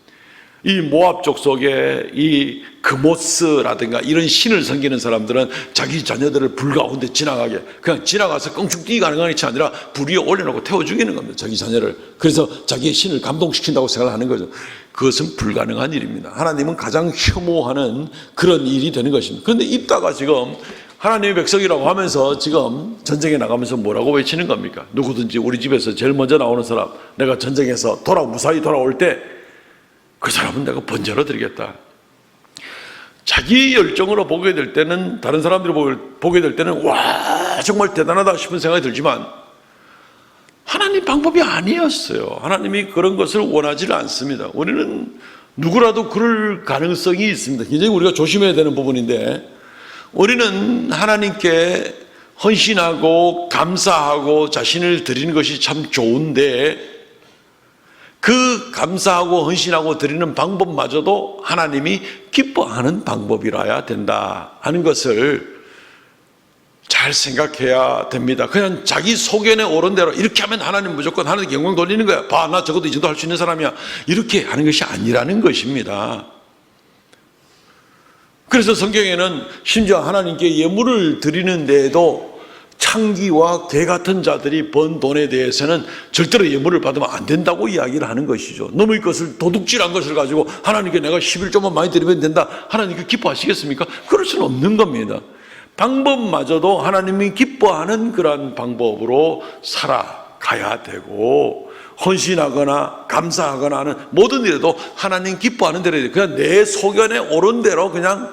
이 모압 족속의 이 그모스라든가 이런 신을 섬기는 사람들은 자기 자녀들을 불 가운데 지나가게 그냥 지나가서 껑충뛰기 가능한 것이 아니라 불 위에 올려놓고 태워 죽이는 겁니다. 자기 자녀를. 그래서 자기의 신을 감동시킨다고 생각하는 거죠. 그것은 불가능한 일입니다. 하나님은 가장 혐오하는 그런 일이 되는 것입니다. 그런데 입다가 지금 하나님의 백성이라고 하면서 지금 전쟁에 나가면서 뭐라고 외치는 겁니까? 누구든지 우리 집에서 제일 먼저 나오는 사람 내가 전쟁에서 무사히 돌아올 때 그 사람은 내가 번제로 드리겠다. 자기 열정으로 보게 될 때는 다른 사람들이 보게 될 때는 와 정말 대단하다 싶은 생각이 들지만 하나님 방법이 아니었어요. 하나님이 그런 것을 원하지를 않습니다. 우리는 누구라도 그럴 가능성이 있습니다. 굉장히 우리가 조심해야 되는 부분인데 우리는 하나님께 헌신하고 감사하고 자신을 드리는 것이 참 좋은데 그 감사하고 헌신하고 드리는 방법마저도 하나님이 기뻐하는 방법이라야 된다 하는 것을 잘 생각해야 됩니다. 그냥 자기 소견에 오른 대로 이렇게 하면 하나님 무조건 하나님께 영광 돌리는 거야. 봐, 나 적어도 이 정도 할 수 있는 사람이야. 이렇게 하는 것이 아니라는 것입니다. 그래서 성경에는 심지어 하나님께 예물을 드리는 데에도 창기와 개 같은 자들이 번 돈에 대해서는 절대로 예물을 받으면 안 된다고 이야기를 하는 것이죠. 너의 것을 도둑질한 것을 가지고 하나님께 내가 11조만 많이 드리면 된다. 하나님께 기뻐하시겠습니까? 그럴 수는 없는 겁니다. 방법마저도 하나님이 기뻐하는 그러한 방법으로 살아가야 되고, 헌신하거나 감사하거나 하는 모든 일에도 하나님 기뻐하는 대로, 그냥 내 소견에 옳은 대로 그냥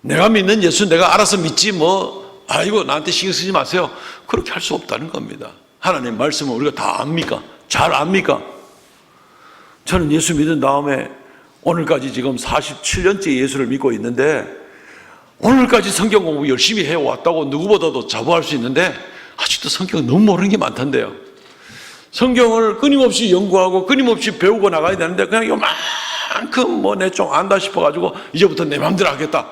내가 믿는 예수 내가 알아서 믿지 뭐 아이고 나한테 신경 쓰지 마세요, 그렇게 할 수 없다는 겁니다. 하나님 말씀을 우리가 다 압니까? 잘 압니까? 저는 예수 믿은 다음에 오늘까지 지금 47년째 예수를 믿고 있는데, 오늘까지 성경 공부 열심히 해왔다고 누구보다도 자부할 수 있는데 아직도 성경 너무 모르는 게 많던데요. 성경을 끊임없이 연구하고 끊임없이 배우고 나가야 되는데 그냥 요만큼 뭐 내 좀 안다 싶어가지고 이제부터 내 마음대로 하겠다.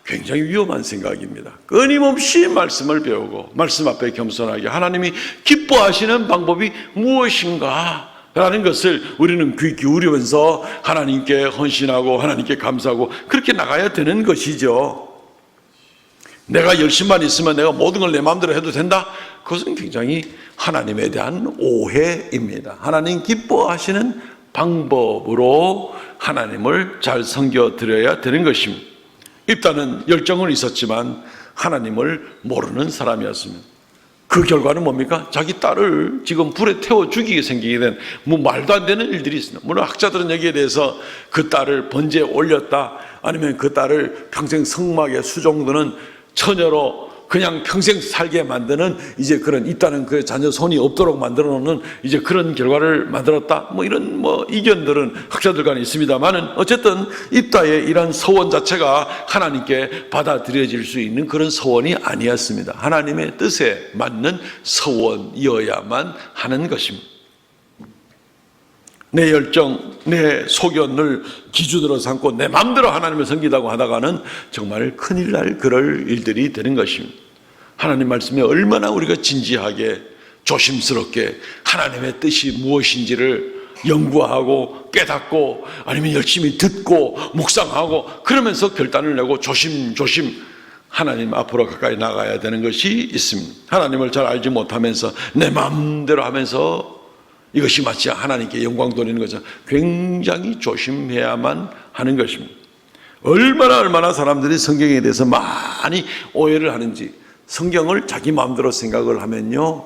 굉장히 위험한 생각입니다. 끊임없이 말씀을 배우고 말씀 앞에 겸손하게 하나님이 기뻐하시는 방법이 무엇인가 라는 것을 우리는 귀 기울이면서 하나님께 헌신하고 하나님께 감사하고 그렇게 나가야 되는 것이죠. 내가 열심만 있으면 내가 모든 걸 내 마음대로 해도 된다? 그것은 굉장히 하나님에 대한 오해입니다. 하나님 기뻐하시는 방법으로 하나님을 잘 섬겨드려야 되는 것입니다. 일단은 열정은 있었지만 하나님을 모르는 사람이었습니다. 그 결과는 뭡니까? 자기 딸을 지금 불에 태워 죽이게 생기게 된 뭐 말도 안 되는 일들이 있습니다. 물론 학자들은 여기에 대해서 그 딸을 번제에 올렸다, 아니면 그 딸을 평생 성막에 수종드는 처녀로 그냥 평생 살게 만드는 이제 그런 있다는 그 자녀 손이 없도록 만들어 놓는 이제 그런 결과를 만들었다, 뭐 이런 뭐 이견들은 학자들 간에 있습니다만은 어쨌든 입다의 이런 서원 자체가 하나님께 받아들여질 수 있는 그런 서원이 아니었습니다. 하나님의 뜻에 맞는 서원이어야만 하는 것입니다. 내 열정, 내 소견을 기준으로 삼고 내 마음대로 하나님을 섬기다고 하다가는 정말 큰일 날 그럴 일들이 되는 것입니다. 하나님 말씀에 얼마나 우리가 진지하게 조심스럽게 하나님의 뜻이 무엇인지를 연구하고 깨닫고 아니면 열심히 듣고 묵상하고 그러면서 결단을 내고 조심조심 하나님 앞으로 가까이 나가야 되는 것이 있습니다. 하나님을 잘 알지 못하면서 내 마음대로 하면서 이것이 마치 하나님께 영광 돌리는 거죠. 굉장히 조심해야만 하는 것입니다. 얼마나 사람들이 성경에 대해서 많이 오해를 하는지, 성경을 자기 마음대로 생각을 하면요,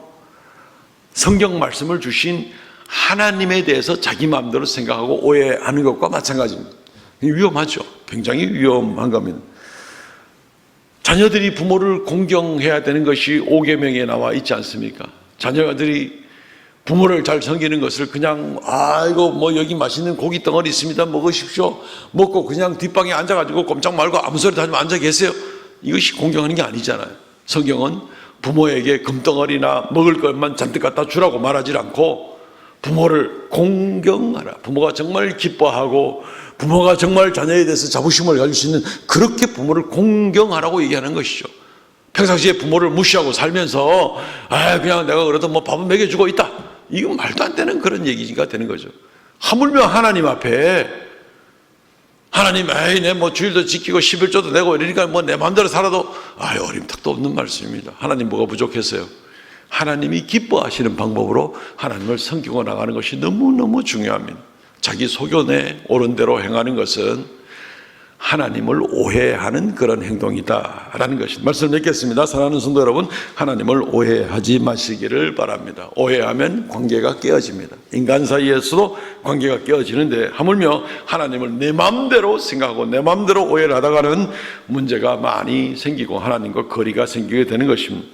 성경 말씀을 주신 하나님에 대해서 자기 마음대로 생각하고 오해하는 것과 마찬가지입니다. 위험하죠. 굉장히 위험한 겁니다. 자녀들이 부모를 공경해야 되는 것이 5계명에 나와 있지 않습니까? 자녀들이 부모를 잘 섬기는 것을 그냥 아이고 뭐 여기 맛있는 고기 덩어리 있습니다, 먹으십시오, 먹고 그냥 뒷방에 앉아가지고 꼼짝 말고 아무 소리도 하지 마 앉아 계세요, 이것이 공경하는 게 아니잖아요. 성경은 부모에게 금덩어리나 먹을 것만 잔뜩 갖다 주라고 말하지 않고 부모를 공경하라, 부모가 정말 기뻐하고 부모가 정말 자녀에 대해서 자부심을 가질 수 있는 그렇게 부모를 공경하라고 얘기하는 것이죠. 평상시에 부모를 무시하고 살면서 그냥 내가 그래도 뭐 밥은 먹여주고 있다, 이건 말도 안 되는 그런 얘기가 되는 거죠. 하물며 하나님 앞에 하나님 내 뭐 주일도 지키고 11조도 내고 이러니까 뭐 내 마음대로 살아도 어림탁도 없는 말씀입니다. 하나님 뭐가 부족했어요? 하나님이 기뻐하시는 방법으로 하나님을 섬기고 나가는 것이 너무너무 중요합니다. 자기 소견에 옳은 대로 행하는 것은 하나님을 오해하는 그런 행동이다라는 것입니다. 말씀 맺겠습니다. 사랑하는 성도 여러분, 하나님을 오해하지 마시기를 바랍니다. 오해하면 관계가 깨어집니다. 인간 사이에서도 관계가 깨어지는데 하물며 하나님을 내 마음대로 생각하고 내 마음대로 오해를 하다가는 문제가 많이 생기고 하나님과 거리가 생기게 되는 것입니다.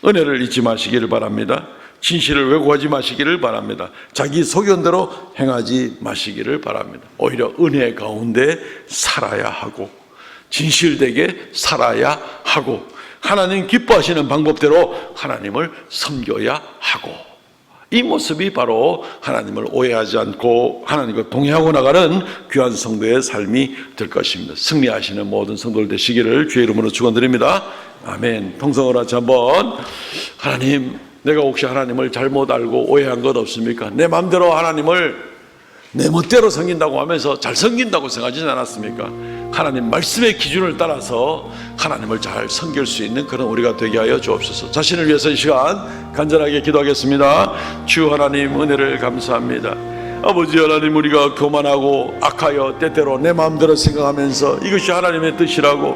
은혜를 잊지 마시기를 바랍니다. 진실을 왜곡하지 마시기를 바랍니다. 자기 소견대로 행하지 마시기를 바랍니다. 오히려 은혜 가운데 살아야 하고 진실되게 살아야 하고 하나님 기뻐하시는 방법대로 하나님을 섬겨야 하고, 이 모습이 바로 하나님을 오해하지 않고 하나님과 동행하고 나가는 귀한 성도의 삶이 될 것입니다. 승리하시는 모든 성도들 되시기를 주의 이름으로 축원드립니다. 아멘. 통성을 같이 한번, 하나님, 내가 혹시 하나님을 잘못 알고 오해한 것 없습니까? 내 마음대로 하나님을 내 멋대로 섬긴다고 하면서 잘 섬긴다고 생각하지는 않았습니까? 하나님 말씀의 기준을 따라서 하나님을 잘 섬길 수 있는 그런 우리가 되게 하여 주옵소서. 자신을 위해서 이 시간 간절하게 기도하겠습니다. 주 하나님, 은혜를 감사합니다. 아버지 하나님, 우리가 교만하고 악하여 때때로 내 마음대로 생각하면서 이것이 하나님의 뜻이라고,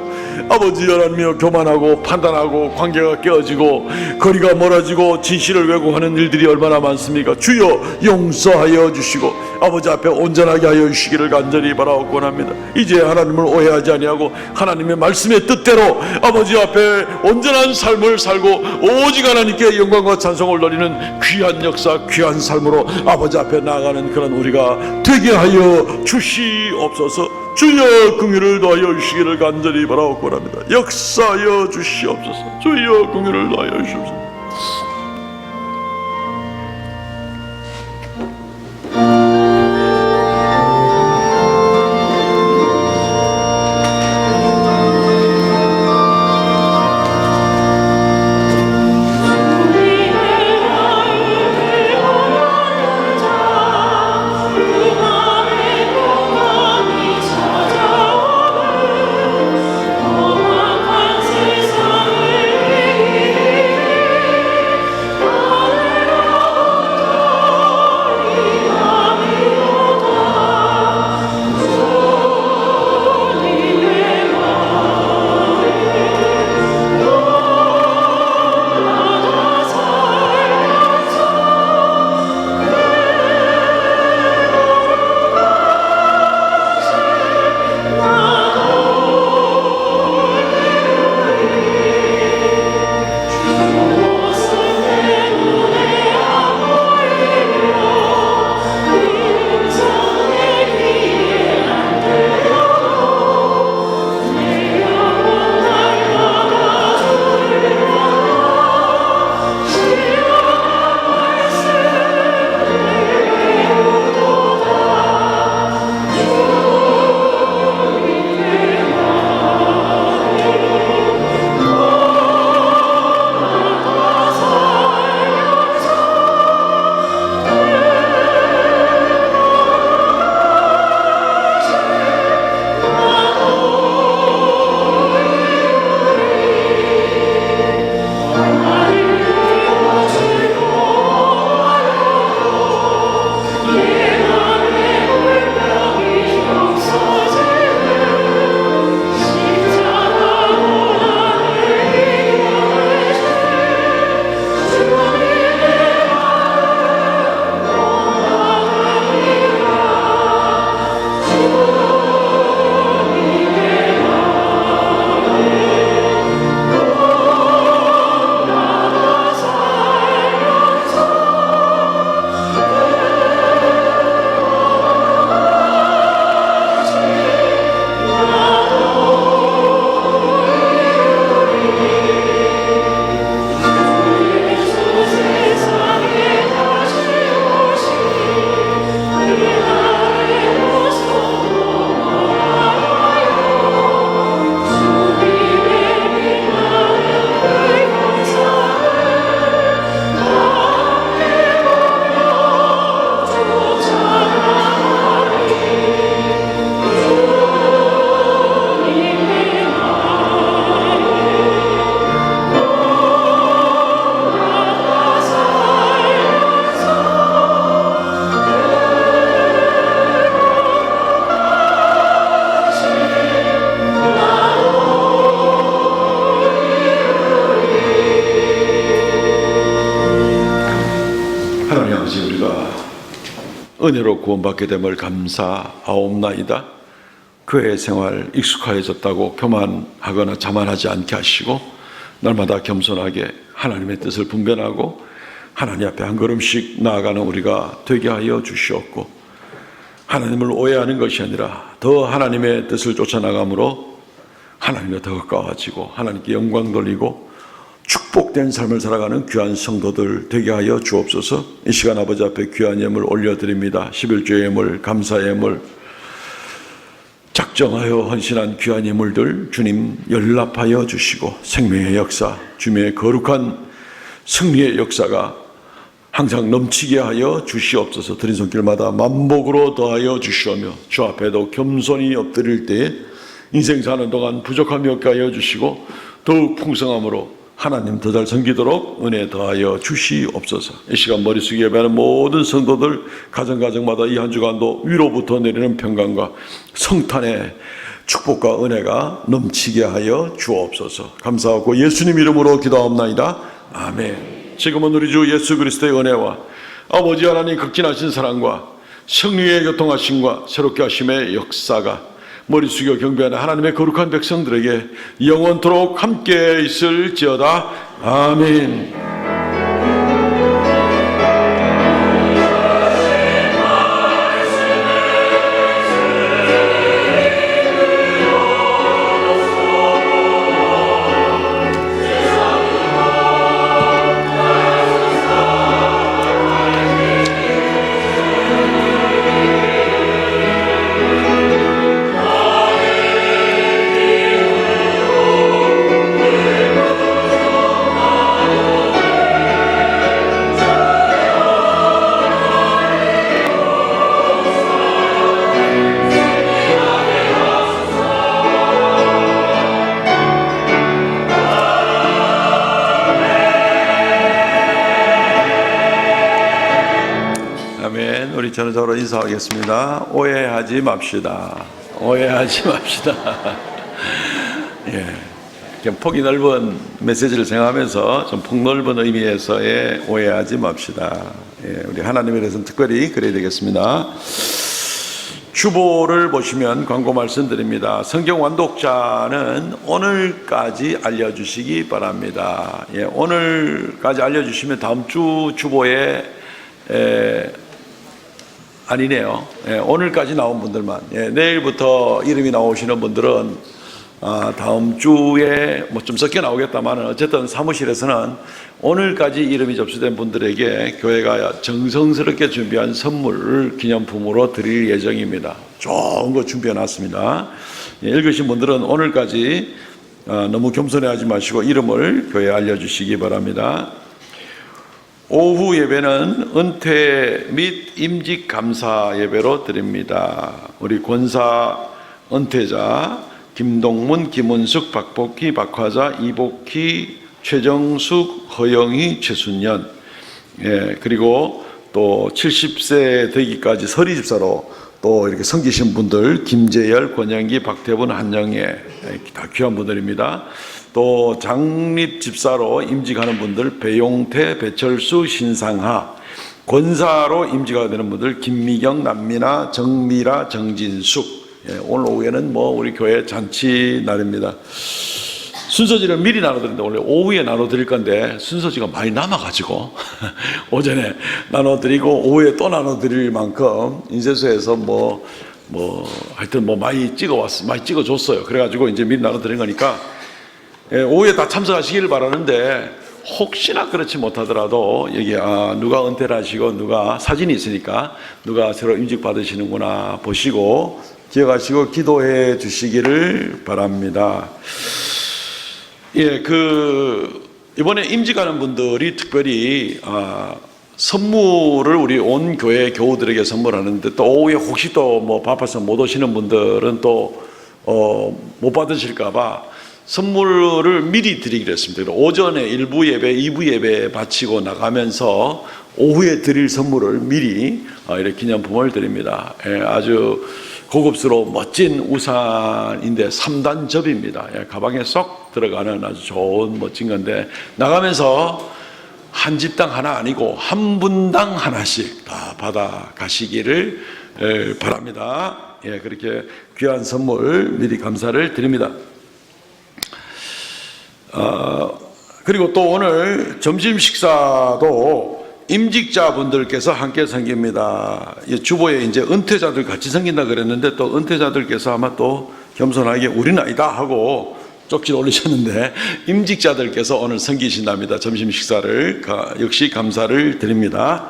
아버지 하나님이여, 교만하고 판단하고 관계가 깨어지고 거리가 멀어지고 진실을 왜곡하는 일들이 얼마나 많습니까? 주여 용서하여 주시고 아버지 앞에 온전하게 하여 주시기를 간절히 바라옵고 합니다. 이제 하나님을 오해하지 아니하고 하나님의 말씀의 뜻대로 아버지 앞에 온전한 삶을 살고 오직 하나님께 영광과 찬송을 돌리는 귀한 역사, 귀한 삶으로 아버지 앞에 나아가는 그런 우리가 되게 하여 주시옵소서. 주여 긍휼을 더하여 주시기를 간절히 바라옵고 합니다. 역사하여 주시옵소서. 주여 긍휼을 더하여 주시옵소서. 은혜로 구원받게 됨을 감사하옵나이다. 교회 생활 익숙해졌다고 교만하거나 자만하지 않게 하시고 날마다 겸손하게 하나님의 뜻을 분별하고 하나님 앞에 한 걸음씩 나아가는 우리가 되게 하여 주시옵고, 하나님을 오해하는 것이 아니라 더 하나님의 뜻을 쫓아나감으로 하나님과 더 가까워지고 하나님께 영광 돌리고 축복된 삶을 살아가는 귀한 성도들 되게 하여 주옵소서. 이 시간 아버지 앞에 귀한 예물 올려드립니다. 11조 예물, 감사 예물, 작정하여 헌신한 귀한 예물들 주님 연락하여 주시고 생명의 역사, 주님의 거룩한 승리의 역사가 항상 넘치게 하여 주시옵소서. 드린 손길마다 만복으로 더하여 주시오며 주 앞에도 겸손히 엎드릴 때에 인생 사는 동안 부족함이 없게 하여 주시고 더욱 풍성함으로 하나님 더 잘 섬기도록 은혜 더하여 주시옵소서. 이 시간 머리 숙여 예배하는 모든 성도들 가정마다 이 한 주간도 위로부터 내리는 평강과 성탄의 축복과 은혜가 넘치게 하여 주옵소서. 감사하고 예수님 이름으로 기도하옵나이다. 아멘. 지금은 우리 주 예수 그리스도의 은혜와 아버지 하나님 극진하신 사랑과 성령의 교통하심과 새롭게 하심의 역사가 머리 숙여 경배하는 하나님의 거룩한 백성들에게 영원토록 함께 있을지어다. 아멘. 우리 전적으로 인사하겠습니다. 오해하지 맙시다. 오해하지 맙시다. 예, 좀 폭이 넓은 메시지를 생각하면서 좀 폭넓은 의미에서의 오해하지 맙시다. 예, 우리 하나님에 대해서는 특별히 그래야 되겠습니다. 주보를 보시면 광고 말씀드립니다. 성경 완독자는 오늘까지 알려주시기 바랍니다. 예, 오늘까지 알려주시면 다음 주 주보에 아니네요. 예, 오늘까지 나온 분들만. 예, 내일부터 이름이 나오시는 분들은 다음 주에 뭐 좀 섞여 나오겠다마는 어쨌든 사무실에서는 오늘까지 이름이 접수된 분들에게 교회가 정성스럽게 준비한 선물을 기념품으로 드릴 예정입니다. 좋은 거 준비해 놨습니다. 예, 읽으신 분들은 오늘까지 너무 겸손해하지 마시고 이름을 교회에 알려주시기 바랍니다. 오후 예배는 은퇴 및 임직 감사 예배로 드립니다. 우리 권사 은퇴자 김동문, 김은숙, 박복희, 박화자, 이복희, 최정숙, 허영희, 최순연, 예, 그리고 또 70세 되기까지 서리 집사로 또 이렇게 섬기신 분들 김재열, 권영기, 박태분, 한영애, 다 귀한 분들입니다. 또 장립 집사로 임직하는 분들 배용태, 배철수, 신상하, 권사로 임직하게 되는 분들 김미경, 남미나, 정미라, 정진숙. 예, 오늘 오후에는 뭐 우리 교회 잔치 날입니다. 순서지를 미리 나눠드리는데 원래 오후에 나눠드릴 건데 순서지가 많이 남아가지고 오전에 나눠드리고 오후에 또 나눠드릴 만큼 인쇄소에서 하여튼 많이 찍어줬어요. 그래가지고 이제 미리 나눠드린 거니까 예, 오후에 다 참석하시길 바라는데 혹시나 그렇지 못하더라도 여기 누가 은퇴를 하시고 누가 사진이 있으니까 누가 새로 임직 받으시는구나 보시고 기억하시고 기도해 주시기를 바랍니다. 예, 이번에 임직하는 분들이 특별히 선물을 우리 온 교회 교우들에게 선물하는데 또 오후에 혹시 또 바빠서 못 오시는 분들은 또 못 받으실까봐 선물을 미리 드리기로 했습니다. 오전에 1부 예배, 2부 예배 바치고 나가면서 오후에 드릴 선물을 미리 이렇게 기념품을 드립니다. 예, 아주 고급스러운 멋진 우산인데 3단 접입니다. 예, 가방에 쏙 들어가는 아주 좋은 멋진 건데 나가면서 한 집당 하나 아니고 한 분당 하나씩 다 받아 가시기를 바랍니다. 예, 그렇게 귀한 선물 미리 감사를 드립니다. 그리고 또 오늘 점심 식사도 임직자분들께서 함께 섬깁니다. 주보에 이제 은퇴자들 같이 섬긴다 그랬는데 또 은퇴자들께서 아마 또 겸손하게 우리는 아니다 하고 쪽지를 올리셨는데 임직자들께서 오늘 섬기신답니다. 점심 식사를 역시 감사를 드립니다.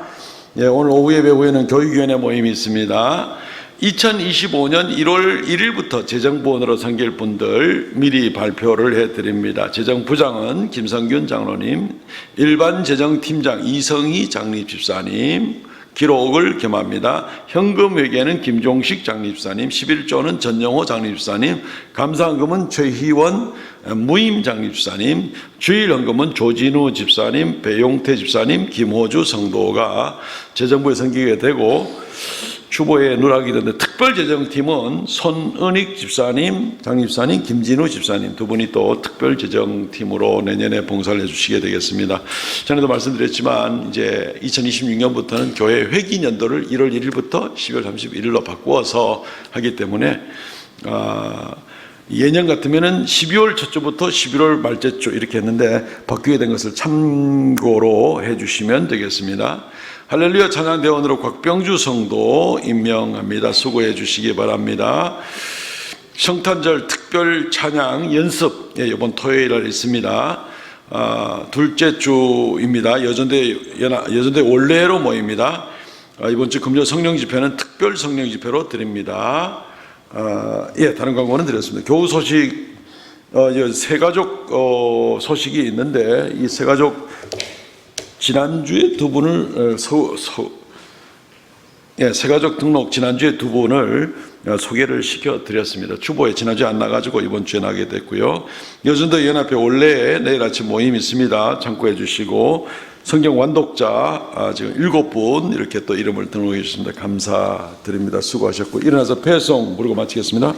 예, 오늘 오후 예배 후에는 교육위원회 모임이 있습니다. 2025년 1월 1일부터 재정부원으로 섬길 분들 미리 발표를 해드립니다. 재정부장은 김성균 장로님, 일반재정팀장 이성희 장립집사님, 기록을 겸합니다. 현금회계는 김종식 장립사님, 11조는 전영호 장립사님, 감사헌금은 최희원 무임 장립사님, 주일헌금은 조진우 집사님, 배용태 집사님, 김호주 성도가 재정부에 섬기게 되고, 주보에 누락이 되는데 특별재정팀은 손은익 집사님, 장립사님, 김진우 집사님 두 분이 또 특별재정팀으로 내년에 봉사를 해주시게 되겠습니다. 전에도 말씀드렸지만 이제 2026년부터는 교회 회기년도를 1월 1일부터 12월 31일로 바꾸어서 하기 때문에 예년 같으면은 12월 첫 주부터 11월 말째 주 이렇게 했는데 바뀌게 된 것을 참고로 해주시면 되겠습니다. 할렐루야 찬양대원으로 곽병주 성도 임명합니다. 수고해 주시기 바랍니다. 성탄절 특별 찬양 연습 이번 토요일에 있습니다. 둘째 주입니다. 여전대 원래로 모입니다. 이번 주 금요 성령 집회는 특별 성령 집회로 드립니다. 다른 광고는 드렸습니다. 교우 소식 새가족 소식이 있는데 이 새가족 지난주에 두 분을 새가족 등록 지난주에 두 분을 소개를 시켜드렸습니다. 주보에 지난주에 안 나가지고 이번 주에 나게 됐고요. 여전도 연합회 원래 내일 아침 모임이 있습니다. 참고해 주시고 성경 완독자 지금 7분 이렇게 또 이름을 등록해 주셨습니다. 감사드립니다. 수고하셨고 일어나서 배송 부르고 마치겠습니다.